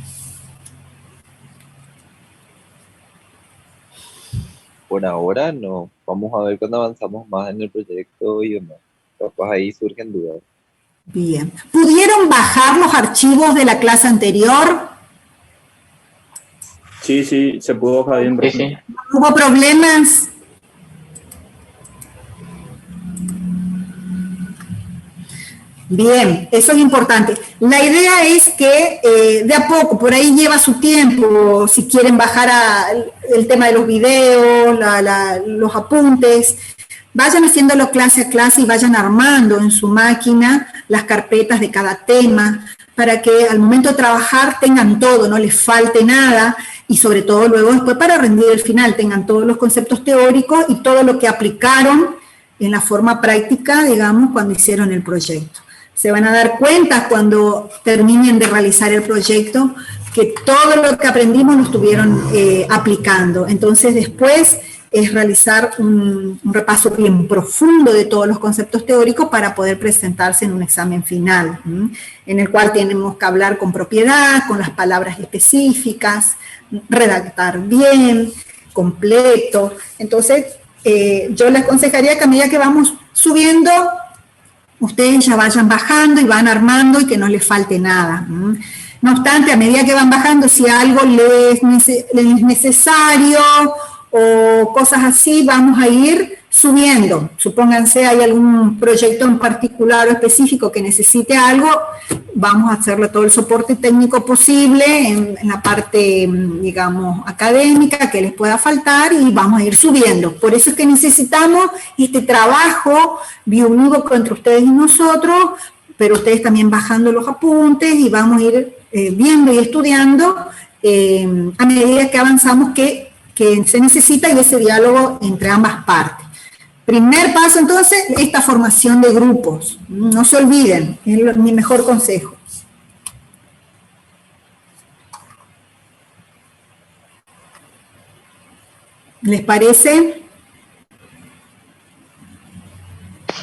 [SPEAKER 9] Por ahora no. Vamos a ver cuando avanzamos más en el proyecto y demás. Capaz ahí surgen dudas.
[SPEAKER 4] Bien. ¿Pudieron bajar los archivos de la clase anterior?
[SPEAKER 7] Sí, se pudo bajar bien, profe.
[SPEAKER 4] ¿Hubo problemas? Bien, eso es importante. La idea es que de a poco, por ahí lleva su tiempo, si quieren bajar el tema de los videos, los apuntes, vayan haciéndolo clase a clase y vayan armando en su máquina las carpetas de cada tema, para que al momento de trabajar tengan todo, no les falte nada, y sobre todo luego después para rendir el final, tengan todos los conceptos teóricos y todo lo que aplicaron en la forma práctica, digamos, cuando hicieron el proyecto. Se van a dar cuenta cuando terminen de realizar el proyecto que todo lo que aprendimos lo estuvieron aplicando. Entonces después es realizar un repaso bien profundo de todos los conceptos teóricos para poder presentarse en un examen final, en el cual tenemos que hablar con propiedad, con las palabras específicas, redactar bien, completo. Entonces yo les aconsejaría que a medida que vamos subiendo, ustedes ya vayan bajando y van armando y que no les falte nada. No obstante, a medida que van bajando, si algo les es necesario o cosas así, vamos a ir subiendo. Supónganse hay algún proyecto en particular o específico que necesite algo, vamos a hacerle todo el soporte técnico posible en la parte, digamos, académica que les pueda faltar y vamos a ir subiendo. Por eso es que necesitamos este trabajo biunívoco entre ustedes y nosotros, pero ustedes también bajando los apuntes y vamos a ir viendo y estudiando a medida que avanzamos que se necesita y ese diálogo entre ambas partes. Primer paso, entonces, esta formación de grupos. No se olviden, es mi mejor consejo. ¿Les parece?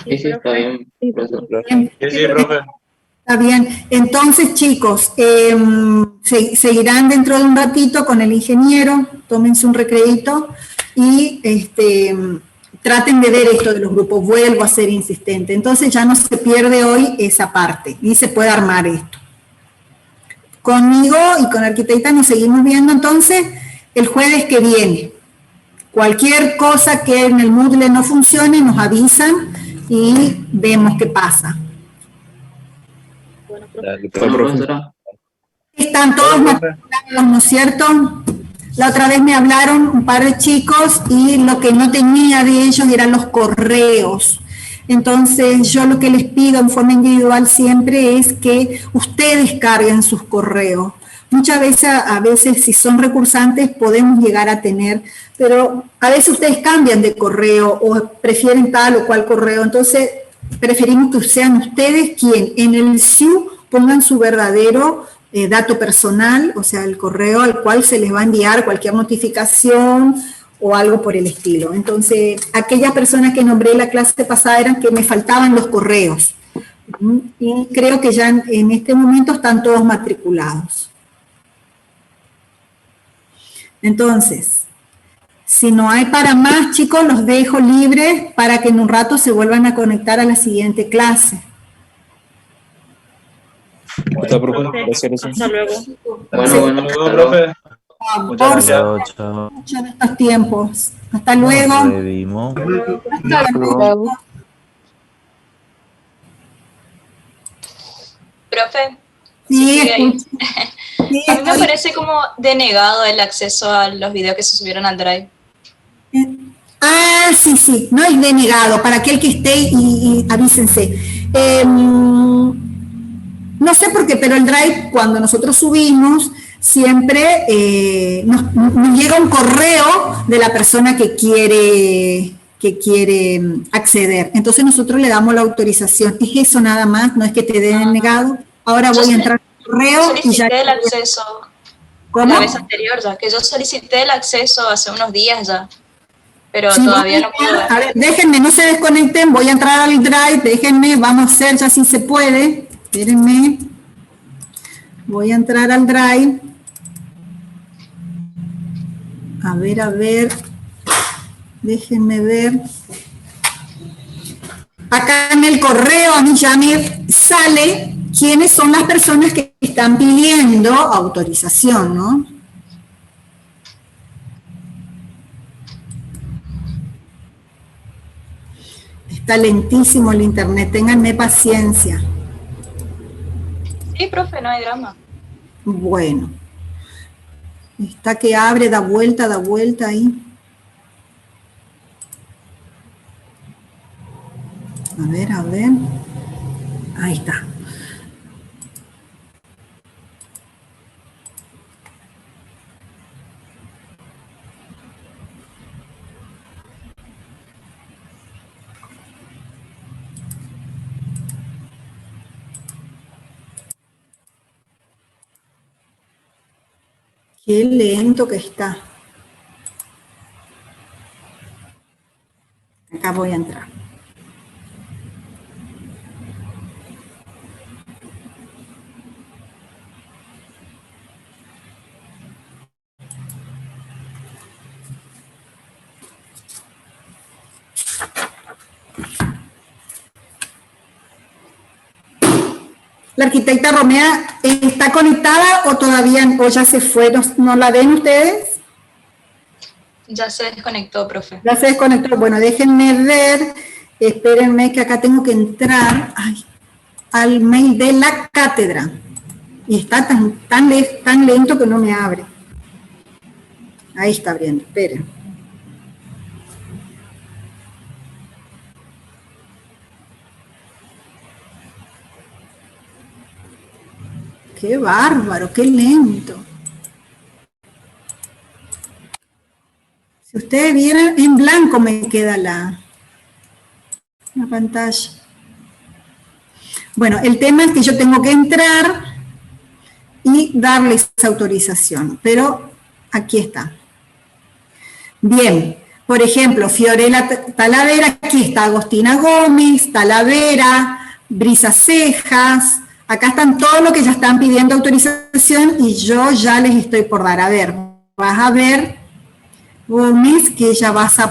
[SPEAKER 10] Sí, está bien, profesor.
[SPEAKER 5] Sí, profe.
[SPEAKER 4] Está bien. Entonces, chicos, seguirán dentro de un ratito con el ingeniero, tómense un recreíto y traten de ver esto de los grupos, vuelvo a ser insistente. Entonces ya no se pierde hoy esa parte y se puede armar esto. Conmigo y con Arquitecta nos seguimos viendo entonces el jueves que viene. Cualquier cosa que en el Moodle no funcione nos avisan y vemos qué pasa. Están todos matriculados, ¿no es cierto? La otra vez me hablaron un par de chicos y lo que no tenía de ellos eran los correos. Entonces yo lo que les pido en forma individual siempre es que ustedes carguen sus correos. Muchas veces, a veces si son recursantes podemos llegar a tener, pero a veces ustedes cambian de correo o prefieren tal o cual correo. Entonces preferimos que sean ustedes quien en el SIU pongan su verdadero dato personal, o sea, el correo al cual se les va a enviar cualquier notificación o algo por el estilo. Entonces, aquellas personas que nombré la clase pasada eran que me faltaban los correos. Y creo que ya en este momento están todos matriculados. Entonces, si no hay para más, chicos, los dejo libres para que en un rato se vuelvan a conectar a la siguiente clase.
[SPEAKER 7] Hasta luego.
[SPEAKER 10] Bueno, profe.
[SPEAKER 5] Muchas gracias.
[SPEAKER 6] Chao.
[SPEAKER 4] Mucho en estos tiempos. Hasta luego.
[SPEAKER 6] Nos revimos.
[SPEAKER 4] Hasta luego.
[SPEAKER 8] Profe,
[SPEAKER 4] Sí,
[SPEAKER 8] escucho.
[SPEAKER 4] Sí,
[SPEAKER 8] a mí me parece como denegado el acceso a los videos que se subieron al Drive.
[SPEAKER 4] Ah, sí, no es denegado, para aquel que esté y avísense. No sé por qué, pero el Drive, cuando nosotros subimos, siempre nos llega un correo de la persona que quiere acceder. Entonces nosotros le damos la autorización. Es eso nada más, no es que te den negado. Ahora voy a entrar al correo y ya...
[SPEAKER 8] Solicité el acceso.
[SPEAKER 4] ¿Cómo?
[SPEAKER 8] La vez anterior ya, que yo solicité el acceso hace unos días ya, pero
[SPEAKER 4] Sí,
[SPEAKER 8] todavía no puedo ver.
[SPEAKER 4] a ver, déjenme, no se desconecten, voy a entrar al Drive, déjenme, vamos a hacer ya si se puede. Espérenme. Voy a entrar al Drive. A ver. Déjenme ver. Acá en el correo a mí ya me sale quiénes son las personas que están pidiendo autorización, ¿no? Está lentísimo el internet, ténganme paciencia.
[SPEAKER 8] Sí, profe, no hay drama.
[SPEAKER 4] Bueno. Está que abre, da vuelta ahí. A ver. Ahí está. Qué lento que está. Acá voy a entrar. ¿La arquitecta Romea está conectada o todavía o ya se fue? ¿No la ven ustedes?
[SPEAKER 8] Ya se desconectó, profe.
[SPEAKER 4] Ya se desconectó. Bueno, déjenme ver. Espérenme que acá tengo que entrar al mail de la cátedra. Y está tan lento que no me abre. Ahí está abriendo. Esperen. ¡Qué bárbaro! ¡Qué lento! Si ustedes vieran, en blanco me queda la pantalla. Bueno, el tema es que yo tengo que entrar y darles autorización, pero aquí está. Bien, por ejemplo, Fiorella Talavera, aquí está Agostina Gómez, Talavera, Brisa Cejas. Acá están todos los que ya están pidiendo autorización y yo ya les estoy por dar. A ver, vas a ver, Gómez, que ya vas a